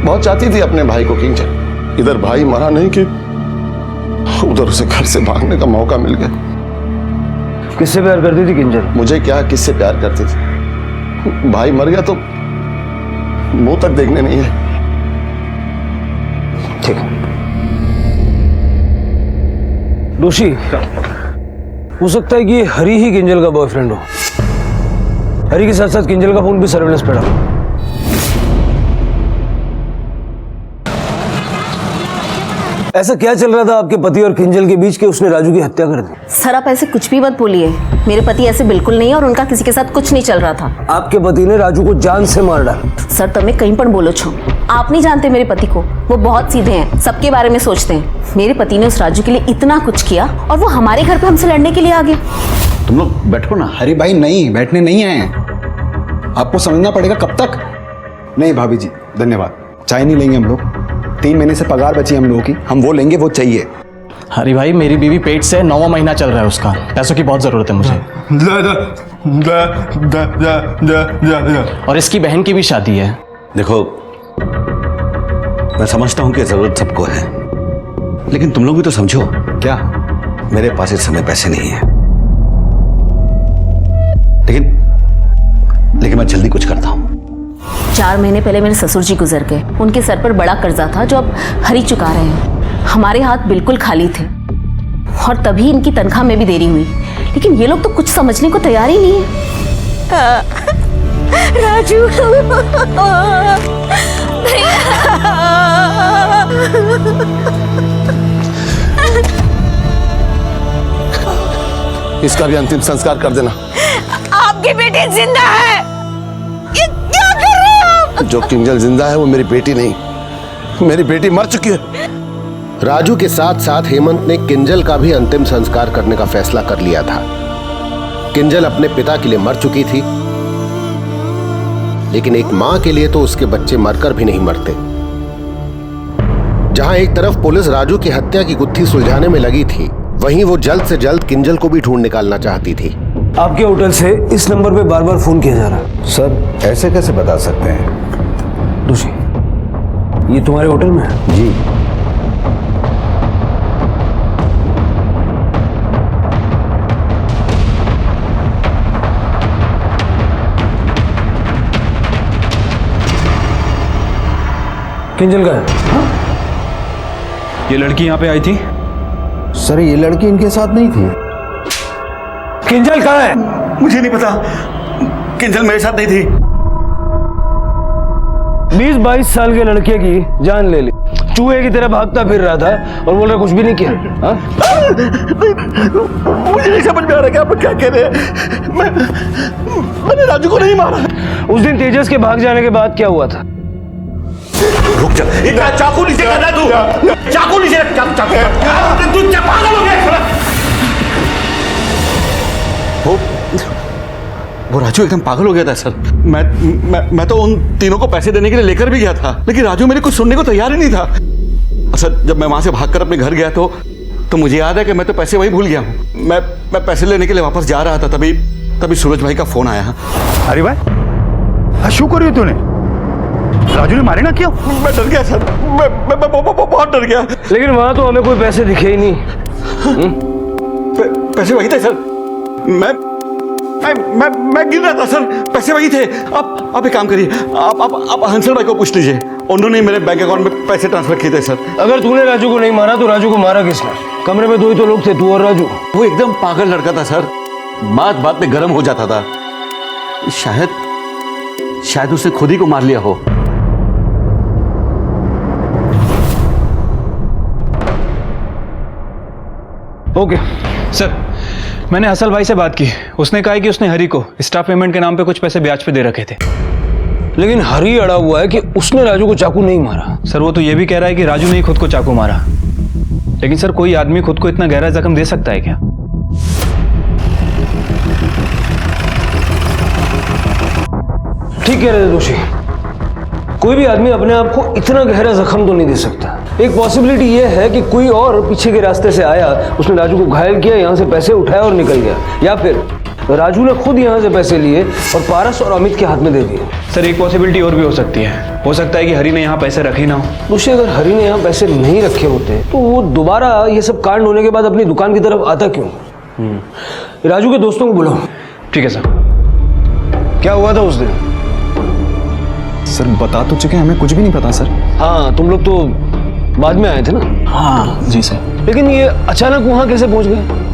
बहुत चाहती थी अपने भाई को किंजल। इधर भाई मरा नहीं कि उधर उसे घर से भागने का मौका मिल गया। किससे प्यार करती थी किंजल? मुझे क्या, किससे प्यार करती थी? भाई मर गया तो मुंह तक देखने नहीं है। ठीक है दोषी, हो सकता है कि हरी ही किंजल का बॉयफ्रेंड हो। हरी के साथ साथ किंजल का फोन भी सर्वेलेंस पे डालो। ऐसा क्या चल रहा था आपके पति और किंजल के बीच के उसने राजू की हत्या कर दी? सर आप ऐसे कुछ भी मत बोलिए। मेरे पति ऐसे बिल्कुल नहीं है और उनका किसी के साथ कुछ नहीं चल रहा था। आपके पति ने राजू को जान से मार डाला। सर તમે कहीं पर बोलो छो। आप नहीं जानते मेरे पति को। वो बहुत सीधे हैं, सबके बारे में सोचते हैं। मेरे पति ने उस राजू के लिए इतना कुछ किया और वो हमारे घर पे हमसे लड़ने के लिए आ गया। तुम लोग बैठो ना। अरे भाई नहीं, बैठने नहीं आए हैं। आपको समझना पड़ेगा। कब तक? नहीं भाभी जी धन्यवाद, चाय नहीं लेंगे हम लोग। 3 महीने से पगार बची हम लोगों की, हम वो लेंगे, वो चाहिए। अरे भाई मेरी बीवी पेट से 9वां महीना चल रहा है, उसका पैसों की बहुत जरूरत है मुझे। और इसकी बहन की भी शादी है। देखो मैं समझता हूं कि जरूरत सबको है, लेकिन तुम लोग भी तो समझो। क्या? मेरे पास इस समय पैसे नहीं है, लेकिन मैं जल्दी कुछ करता हूं। 4 महीने पहले मेरे ससुर जी गुजर गए। उनके सर पर बड़ा कर्जा था जो अब हरी चुका रहे हैं। हमारे हाथ बिल्कुल खाली थे और तभी इनकी तनख्वाह में भी देरी हुई। लेकिन ये लोग तो कुछ समझने को तैयार ही नहीं है। राजू इसका भी अंतिम संस्कार कर देना। आपकी बेटी जिंदा है, ये क्या कर रहे हो आप? जो किंजल जिंदा है वो मेरी बेटी नहीं, मेरी बेटी मर चुकी है। राजू के साथ साथ हेमंत ने किंजल का भी अंतिम संस्कार करने का फैसला कर लिया था। किंजल अपने पिता के लिए मर चुकी थी, लेकिन एक मां के लिए तो उसके बच्चे मरकर भी नहीं मरते। जहां एक तरफ पुलिस राजू की हत्या की गुत्थी सुलझाने में लगी थी, वहीं वो जल्द से जल्द किंजल को भी ढूंढ निकालना चाहती थी। आपके होटल से इस नंबर पे बार बार फोन किया जा रहा है। सर ऐसे कैसे बता सकते हैं? दोषी, ये तुम्हारे होटल में है? जी। किंजल का है? ये लड़की यहाँ पे आई थी? सर ये लड़की इनके साथ नहीं थी। किंजल कहाँ है? मुझे नहीं पता, किंजल मेरे साथ नहीं थी। 20-22 साल के लड़के की जान ले ली, चूहे की तरह भागता फिर रहा था और बोल रहा कुछ भी नहीं किया। मुझे नहीं समझ में आ रहा कि आप क्या कह रहे हैं। मैंने राजू को नहीं मारा। उस दिन तेजस के भाग जाने के बाद क्या हुआ था? रुक जा, इतना चाकू नीचे करना तू, चाकू नीचे रख, चाकू तू पागल हो गया। वो राजू एकदम पागल हो गया था सर। मैं तो उन तीनों को पैसे देने के लिए लेकर भी गया था, लेकिन राजू मेरे कुछ सुनने को तैयार ही नहीं था। सर जब मैं वहां से भागकर अपने घर गया तो मुझे याद है कि मैं तो पैसे वही भूल गया हूँ। मैं पैसे लेने के लिए वापस जा रहा था, तभी सूरज भाई का फोन आया। अरे भाई शू करी तूने? राजू ने मारे ना क्यों? मैं डर गया सर, मैं बहुत डर गया। लेकिन वहां तो हमें कोई पैसे दिखे ही नहीं। पैसे वही थे सर, मैं गिर रहा था सर, पैसे वही थे। आप एक काम करिए, आप हंसल भाई को पूछ लीजिए, उन्होंने मेरे बैंक अकाउंट में पैसे ट्रांसफर किए थे सर। अगर तूने राजू को नहीं मारा तो राजू को मारा किसने? कमरे में 2 ही तो लोग थे, तू और राजू। वो एकदम पागल लड़का था सर, बात में गर्म हो जाता था। शायद उसने खुद ही को मार लिया हो। ओके सर, मैंने हसल भाई से बात की। उसने कहा कि उसने हरी को स्टाफ पेमेंट के नाम पे कुछ पैसे ब्याज पे दे रखे थे। लेकिन हरी अड़ा हुआ है कि उसने राजू को चाकू नहीं मारा। सर वो तो ये भी कह रहा है कि राजू ने ही खुद को चाकू मारा। लेकिन सर कोई आदमी खुद को इतना गहरा जख्म दे सकता है क्या? ठीक कह रहे थे दोषी, कोई भी आदमी अपने आप को इतना गहरा जख्म तो नहीं दे सकता। एक पॉसिबिलिटी ये है कि कोई और पीछे के रास्ते से आया, उसने राजू को घायल किया, यहाँ से पैसे उठाए और निकल गया, या फिर राजू ने खुद यहाँ से पैसे लिए और पारस और अमित के हाथ में दे दिए। सर एक पॉसिबिलिटी और भी हो सकती है, हो सकता है कि हरी ने यहाँ पैसे रखे ना हो। दोषी अगर हरी ने यहाँ पैसे नहीं रखे होते तो वो दोबारा ये सब कांड होने के बाद अपनी दुकान की तरफ आता क्यों? राजू के दोस्तों को बुलाओ। ठीक है सर। क्या हुआ था उस दिन? सर बता तो चुके हैं, हमें कुछ भी नहीं पता सर। हाँ तुम लोग तो बाद में आए थे ना? हाँ जी सर। लेकिन ये अचानक वहाँ कैसे पहुँच गए?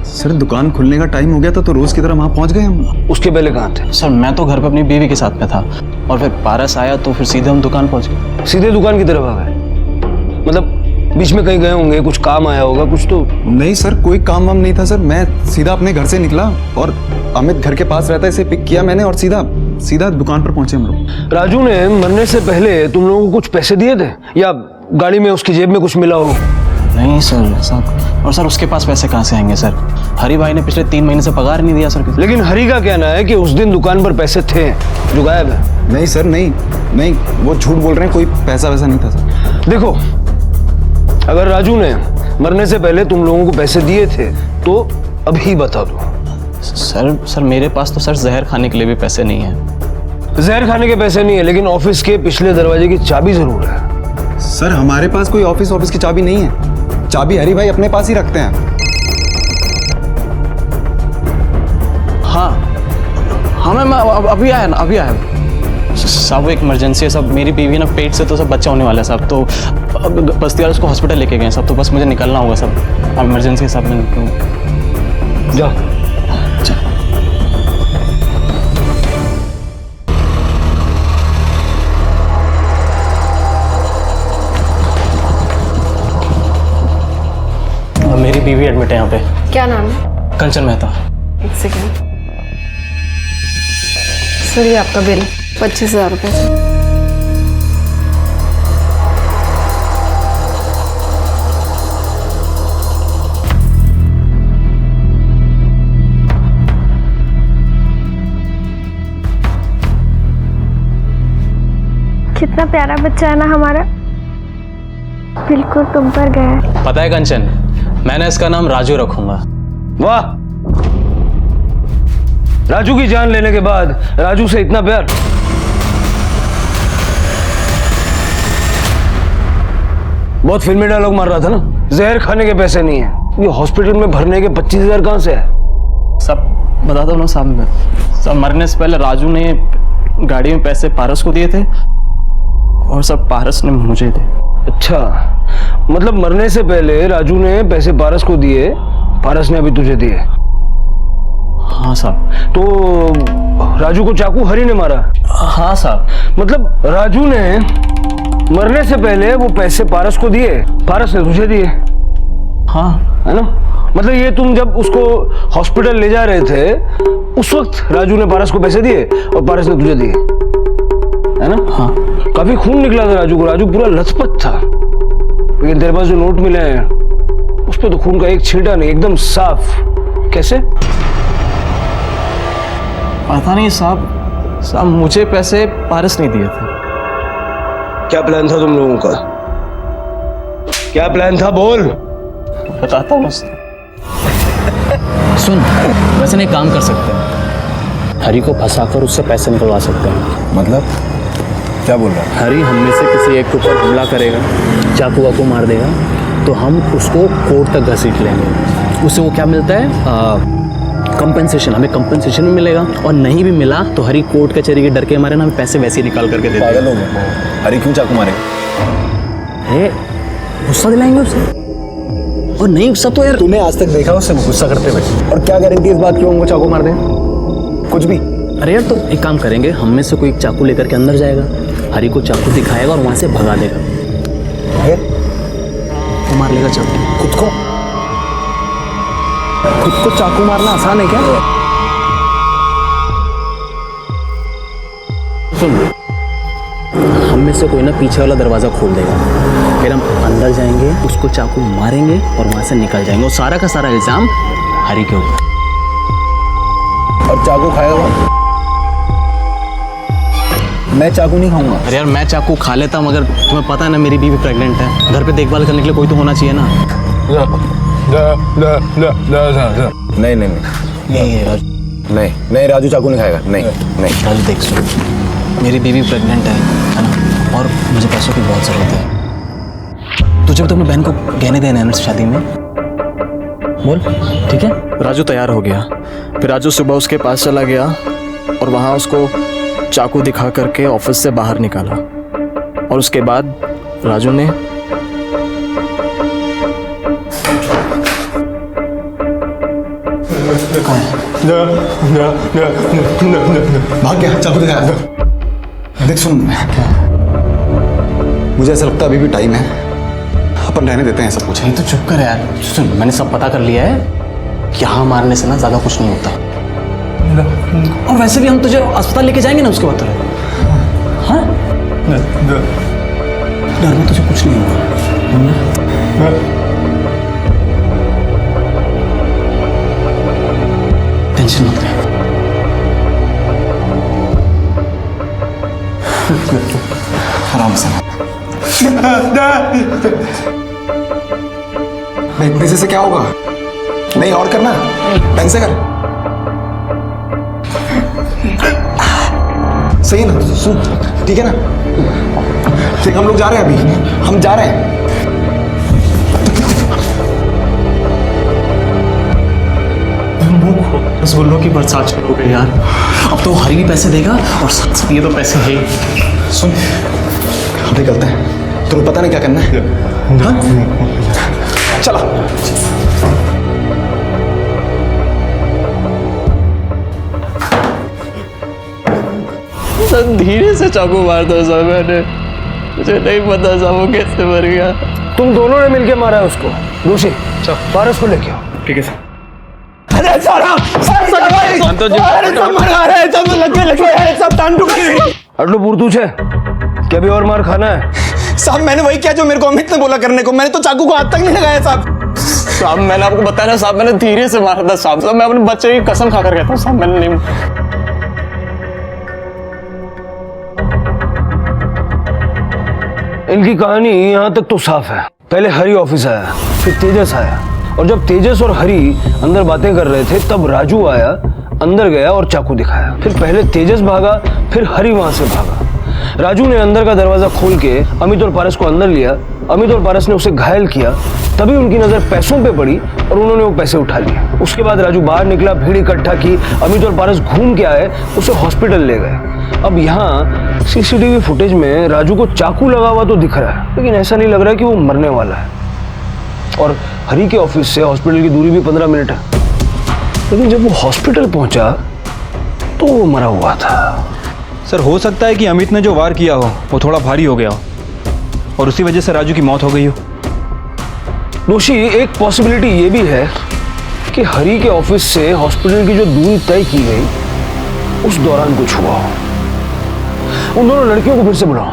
सर दुकान खुलने का टाइम हो गया था तो रोज की तरह वहाँ पहुँच गए हम। उसके पहले कहाँ थे? सर मैं तो घर पे अपनी बीवी के साथ में था और फिर पारस आया तो फिर सीधे हम दुकान पहुँच गए। सीधे दुकान की तरफ आ गए? मतलब बीच में कहीं गए होंगे, कुछ काम आया होगा कुछ तो? नहीं सर कोई काम वाम नहीं था सर, मैं सीधा अपने घर से निकला और अमित घर के पास रहता है, इसे पिक किया मैंने और सीधा दुकान पर पहुंचे हम लोग। राजू ने मरने से पहले तुम लोगों को कुछ पैसे दिए थे या गाड़ी में उसकी जेब में कुछ मिला हो? नहीं सर साहब, और सर उसके पास पैसे कहाँ से आएंगे सर? हरी भाई ने पिछले 3 महीने से पगार नहीं दिया सर। लेकिन हरी का कहना है कि उस दिन दुकान पर पैसे थे जो गायब है। नहीं सर नहीं वो झूठ बोल रहे हैं, कोई पैसा वैसा नहीं था सर। देखो अगर राजू ने मरने से पहले तुम लोगों को पैसे दिए थे तो अभी बता दो। सर मेरे पास तो सर जहर खाने के लिए भी पैसे नहीं है। जहर खाने के पैसे नहीं है, लेकिन ऑफिस के पिछले दरवाजे की चाबी जरूर है। सर हमारे पास कोई ऑफिस की चाबी नहीं है, चाबी हरी भाई अपने पास ही रखते हैं। हाँ मैम अभी आया साहब, वो एक इमरजेंसी है सब, मेरी बीवी ना पेट से तो सब बच्चा होने वाला है साहब, तो बस्ती वाले उसको हॉस्पिटल लेके गए सब, तो बस मुझे निकलना होगा सब, अब इमरजेंसी है साहब। मैं जा मेरी बीवी एडमिट है यहाँ पे। क्या नाम है? कंचन मेहता। एक सेकेंड सर, ये आपका बिल 25,000 रुपये। कितना प्यारा बच्चा है ना हमारा, बिल्कुल तुम पर गया। पता है कंचन, मैंने इसका नाम राजू रखूंगा। वाह, राजू की जान लेने के बाद राजू से इतना प्यार। बहुत फिल्मी डायलॉग मार रहा था ना, जहर खाने के पैसे नहीं है, ये हॉस्पिटल में भरने के 25,000 कहां से है? सब बता दो ना साहब, में सब मरने से पहले राजू ने गाड़ी में पैसे पारस को दिए थे और सब पारस ने मुझे दे। अच्छा, मतलब मरने से पहले राजू ने पैसे पारस को दिए, पारस ने अभी तुझे दिए? हाँ साहब। तो राजू को चाकू हरी ने मारा? हाँ साहब। मतलब राजू ने मरने से पहले वो पैसे पारस को दिए, पारस ने तुझे दिए? हाँ है ना? मतलब ये तुम जब उसको हॉस्पिटल ले जा रहे थे उस वक्त राजू ने पारस को पैसे दिए और पारस ने तुझे दिए, है ना? हाँ। काफी खून निकला था राजू को, राजू पूरा लथपथ था, लेकिन तेरे पास जो नोट मिले हैं उस पर तो खून का एक छींटा नहीं, एकदम साफ। कैसे? पता नहीं साहब, मुझे पैसे पारस नहीं दिए थे। क्या प्लान था तुम लोगों का? क्या प्लान था, बोल। बताता हूँ। सुन, वैसे नहीं काम कर सकते हैं, हरी को फंसाकर उससे पैसे निकलवा सकते हैं। मतलब क्या बोल रहा है? हरी हम में से किसी एक के ऊपर हमला करेगा, चाकू वाकू मार देगा, तो हम उसको कोर्ट तक घसीट लेंगे। उससे वो क्या मिलता है? कंपनसेशन, हमें कंपनसेशन भी मिलेगा, और नहीं भी मिला तो हरी कोर्ट कचहरी के डर के हमारे ना हमें पैसे वैसे ही निकाल करके दे देगा। पागल हो गए, हरी क्यों चाकू मारेगा? गुस्सा दिलाएंगे उससे, और नहीं गुस्सा तो यार तूने आज तक देखा उससे गुस्सा करते हुए? और क्या गारंटी इस बात की वो चाकू मार दे? कुछ भी। अरे यार तो एक काम करेंगे, हम में से कोई एक चाकू लेकर के अंदर जाएगा, हरी को चाकू दिखाएगा और वहां से भगा देगा, वो मार लेगा चाकू। खुद को चाकू मारना आसान है क्या? सुन, हम में से कोई ना पीछे वाला दरवाजा खोल देगा, फिर हम अंदर जाएंगे, उसको चाकू मारेंगे और वहां से निकल जाएंगे, और सारा का सारा इल्जाम हरी के ऊपर। और चाकू खाएगा वो? मैं चाकू नहीं खाऊंगा। अरे यार मैं चाकू खा लेता, मगर तुम्हें पता है ना मेरी बीवी प्रेग्नेंट है, घर पे देखभाल करने के लिए कोई तो होना चाहिए ना। नहीं नहीं नहीं राजू, नहीं नहीं राजू चाकू नहीं खाएगा। नहीं नहीं राजू देख सुन, मेरी बीवी प्रेग्नेंट है ना, और मुझे पैसों की बहुत ज़रूरत है। तुझे तो अपनी बहन को गहने देने हैं ना शादी में, बोल ठीक है। राजू तैयार हो गया, फिर राजू सुबह उसके पास चला गया और वहाँ उसको चाकू दिखा करके ऑफिस से बाहर निकाला, और उसके बाद राजू ने भाग गया, चाकू दिखाया। देख सुन, मुझे ऐसा लगता है अभी भी टाइम है, अपन रहने देते हैं सब कुछ। नहीं तो चुप कर यार। सुन, मैंने सब पता कर लिया है कि यहाँ मारने से ना ज़्यादा कुछ नहीं होता, और वैसे भी हम तुझे अस्पताल लेके जाएंगे ना उसके बाद। हाँ डर में तुझे कुछ नहीं होगा। टेंशन मत ले। आराम से। नहीं पैसे से क्या होगा? नहीं और करना, ढंग से कर। सही है ना? सुन ठीक है ना? ठीक, हम लोग जा रहे हैं अभी, हम जा रहे हैं। रसगुल्लों की बरसात शुरू हो गई यार। अब तो हरी भी पैसे देगा और साथ ये तो पैसे है ही। सुन हम निकलते हैं, तुम्हें पता नहीं क्या करना है। हाँ? चला। सर धीरे से चाकू मार दो सर, मैंने मुझे नहीं पता सर वो कैसे मर गया। तुम दोनों ने मिलके मारा है उसको। दोषी पारस को लेके आओ। ठीक है सर। अरे सारा आटलो पूरतू छे क्या भी और मार खाना है? साहब मैंने वही किया जो मेरे को अमित ने बोला करने को, मैंने तो चाकू को हाथ तक नहीं लगाया साहब। साहब मैंने आपको बताया ना साहब, मैंने धीरे से मारा था साहब। मैं अपने बच्चे की कसम खाकर कहता हूँ साहब, मैंने नहीं। इनकी कहानी यहाँ तक तो साफ है। पहले हरी ऑफिस आया, फिर तेजस आया, और जब तेजस और हरी अंदर बातें कर रहे थे तब राजू आया, अंदर गया और चाकू दिखाया। फिर पहले तेजस भागा, फिर हरी वहां से भागा। राजू ने अंदर का दरवाजा खोल के अमित और पारस को अंदर लिया। अमित और पारस ने उसे घायल किया, तभी उनकी नजर पैसों पे पड़ी और उन्होंने वो पैसे उठा लिए। उसके बाद राजू बाहर निकला, भीड़ इकट्ठा की, अमित और पारस घूम के आए, उसे हॉस्पिटल ले गए। अब यहाँ सीसीटीवी फुटेज में राजू को चाकू लगा हुआ तो दिख रहा है, लेकिन ऐसा नहीं लग रहा कि वो मरने वाला है। और हरी के ऑफिस से हॉस्पिटल की दूरी भी 15 मिनट है, लेकिन जब वो हॉस्पिटल पहुंचा तो वो मरा हुआ था। सर हो सकता है कि अमित ने जो वार किया हो वो थोड़ा भारी हो गया हो और उसी वजह से राजू की मौत हो गई हो। दोषी एक पॉसिबिलिटी ये भी है कि हरी के ऑफिस से हॉस्पिटल की जो दूरी तय की गई उस दौरान कुछ हुआ हो। उन दोनों लड़कियों को फिर से बुलाओ।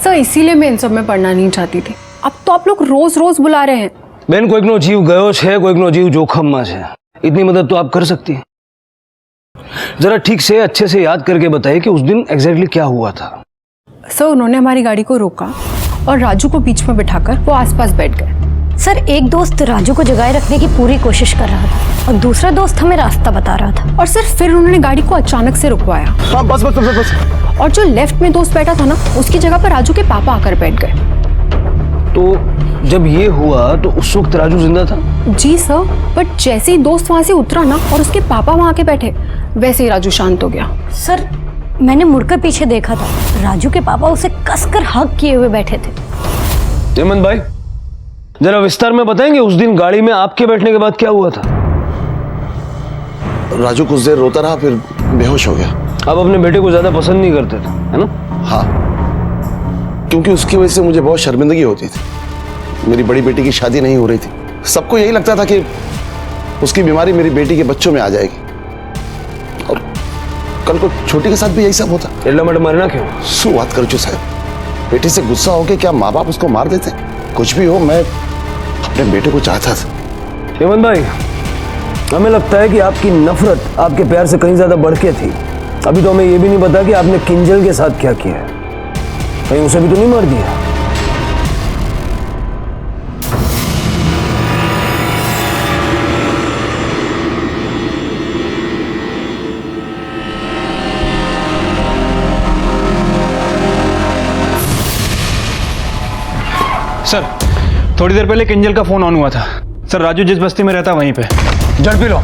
सर इसीलिए मैं इन सब में पढ़ना नहीं चाहती थी। अब तो आप लोग रोज रोज बुला रहे हैं। बेन कोई नो जीव गयो है, कोई नो जीव जोखम में है। इतनी मदद तो आप कर सकती हैं। जरा ठीक से अच्छे से याद करके बताइए कि उस दिन एग्जैक्टली क्या हुआ था। सर उन्होंने हमारी गाड़ी को रोका और राजू को बीच में बिठाकर वो आसपास बैठ गए। सर एक दोस्त राजू को जगाए रखने की पूरी कोशिश कर रहा था और दूसरा दोस्त हमें रास्ता बता रहा था। और सर फिर उन्होंने गाड़ी को अचानक से रुकवाया। हाँ, बस बस बस बस। और जो लेफ्ट में दोस्त बैठा था ना, उसकी जगह पर राजू के पापा आकर बैठ गए। तो जब ये हुआ तो उस वक्त राजू जिंदा था? जी सर, बट जैसे ही दोस्त वहां से उतरा ना और उसके पापा वहां के बैठे, वैसे ही राजू शांत हो गया। सर मैंने मुड़कर पीछे देखा था, राजू के पापा उसे कसकर हग किए हुए बैठे थे। हेमंत भाई जरा विस्तार में बताएंगे उस दिन गाड़ी में आपके बैठने के बाद क्या हुआ था? राजू कुछ देर रोता रहा, फिर बेहोश हो गया। आप अपने बेटे को ज्यादा पसंद नहीं करते थे, है ना? हाँ, क्योंकि उसकी वजह से मुझे बहुत शर्मिंदगी होती थी। मेरी बड़ी बेटी की शादी नहीं हो रही थी। सबको यही लगता था कि उसकी बीमारी मेरी बेटी के बच्चों में आ जाएगी, कल को छोटी के साथ भी यही सब होता। એટલા માટે મારना क्यों? શું વાત કરું છું સાહેબ? बेटे से गुस्सा हो के क्या माँ बाप उसको मार देते? कुछ भी हो, मैं अपने बेटे को चाहता था। हेमंत भाई, हमें लगता है कि आपकी नफरत आपके प्यार से कहीं ज्यादा बढ़ के थी। अभी तो हमें ये भी नहीं पता कि आपने किंजल के साथ क्या किया है। कहीं उसे भी तो नहीं मार दिया? सर थोड़ी देर पहले किंजल का फोन ऑन हुआ था। सर राजू जिस बस्ती में रहता वहीं पे। जड़ पी लो।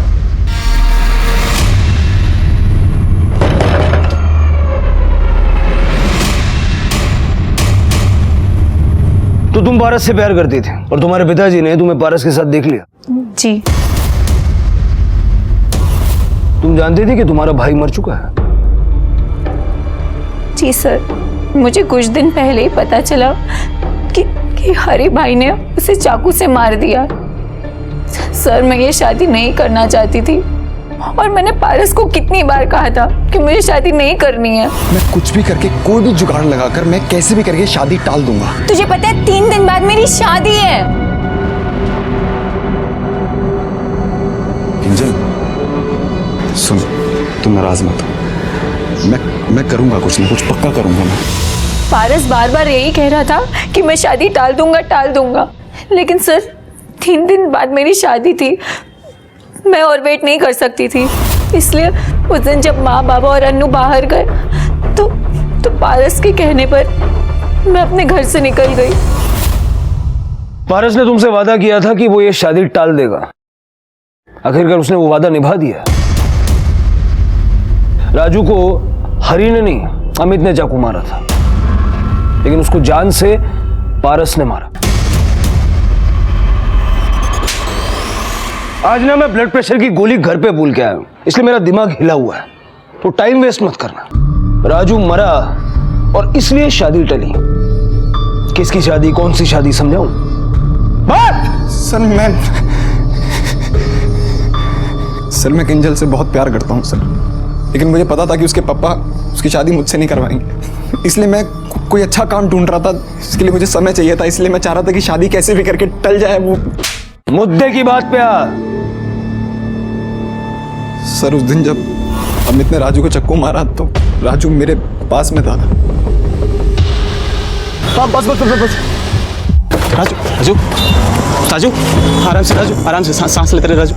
तो तुम पारस से प्यार करती थी और तुम्हारे पिताजी ने तुम्हें पारस के साथ देख लिया। जी। तुम जानती थी कि तुम्हारा भाई मर चुका है? जी सर, मुझे कुछ दिन पहले ही पता चला कि हरी भाई ने उसे चाकू से मार दिया। सर मैं ये शादी नहीं करना चाहती थी और मैंने पारस को कितनी बार कहा था कि मुझे शादी नहीं करनी है। मैं कुछ भी करके, कोई भी जुगाड़ लगाकर, मैं कैसे भी करके शादी टाल दूंगा। तुझे पता है 3 दिन बाद मेरी शादी है। किंजल सुन, तुम नाराज मत हो। मैं करूंगा कुछ नहीं कुछ, पक्का करूंगा मैं। पारस बार बार यही कह रहा था कि मैं शादी टाल दूंगा, लेकिन सर 3 दिन बाद मेरी शादी थी। मैं और वेट नहीं कर सकती थी, इसलिए उस दिन जब माँ बाबा और अन्नू बाहर गए तो पारस के कहने पर मैं अपने घर से निकल गई। पारस ने तुमसे वादा किया था कि वो ये शादी टाल देगा। आखिरकार उसने वो वादा निभा दिया। राजू को हरी ने नहीं, अमित ने चाकू मारा था, लेकिन उसको जान से पारस ने मारा। आज ना मैं ब्लड प्रेशर की गोली घर पे भूल के आया हूं, इसलिए मेरा दिमाग हिला हुआ है। तो टाइम वेस्ट मत करना। राजू मरा और इसलिए शादी टली। किसकी शादी, कौन सी शादी, समझाऊं? सर मैं किंजल से बहुत प्यार करता हूँ सर, लेकिन मुझे पता था कि उसके पापा उसकी शादी मुझसे नहीं करवाएंगे, इसलिए मैं कोई अच्छा काम ढूंढ रहा था। इसके लिए मुझे समय चाहिए था, इसलिए मैं चाह रहा था कि शादी कैसे भी करके टल जाए। वो मुद्दे की बात पे आ। सर उस दिन जब अमित ने राजू को चक्कू मारा तो राजू मेरे पास में था। बस राजू राजू राजू आराम से सांस लेते रहे। राजू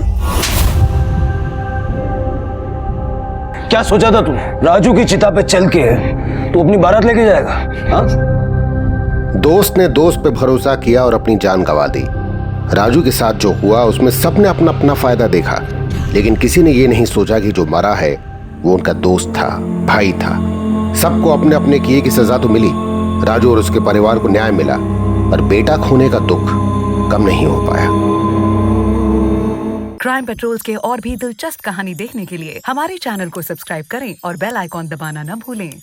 क्या सोचा था तू? राजू की चिता पे चल के तू अपनी बारात लेके जाएगा? हाँ? दोस्त ने दोस्त पे भरोसा किया और अपनी जान गंवा दी। राजू के साथ जो हुआ उसमें सबने अपना अपना फायदा देखा, लेकिन किसी ने ये नहीं सोचा कि जो मरा है वो उनका दोस्त था, भाई था। सबको अपने अपने किए की सजा तो मिली। राजू और उसके परिवार को न्याय मिला, पर बेटा खोने का दुख कम नहीं हो पाया। क्राइम पेट्रोल्स के और भी दिलचस्प कहानी देखने के लिए हमारे चैनल को सब्सक्राइब करें और बेल आइकॉन दबाना न भूलें।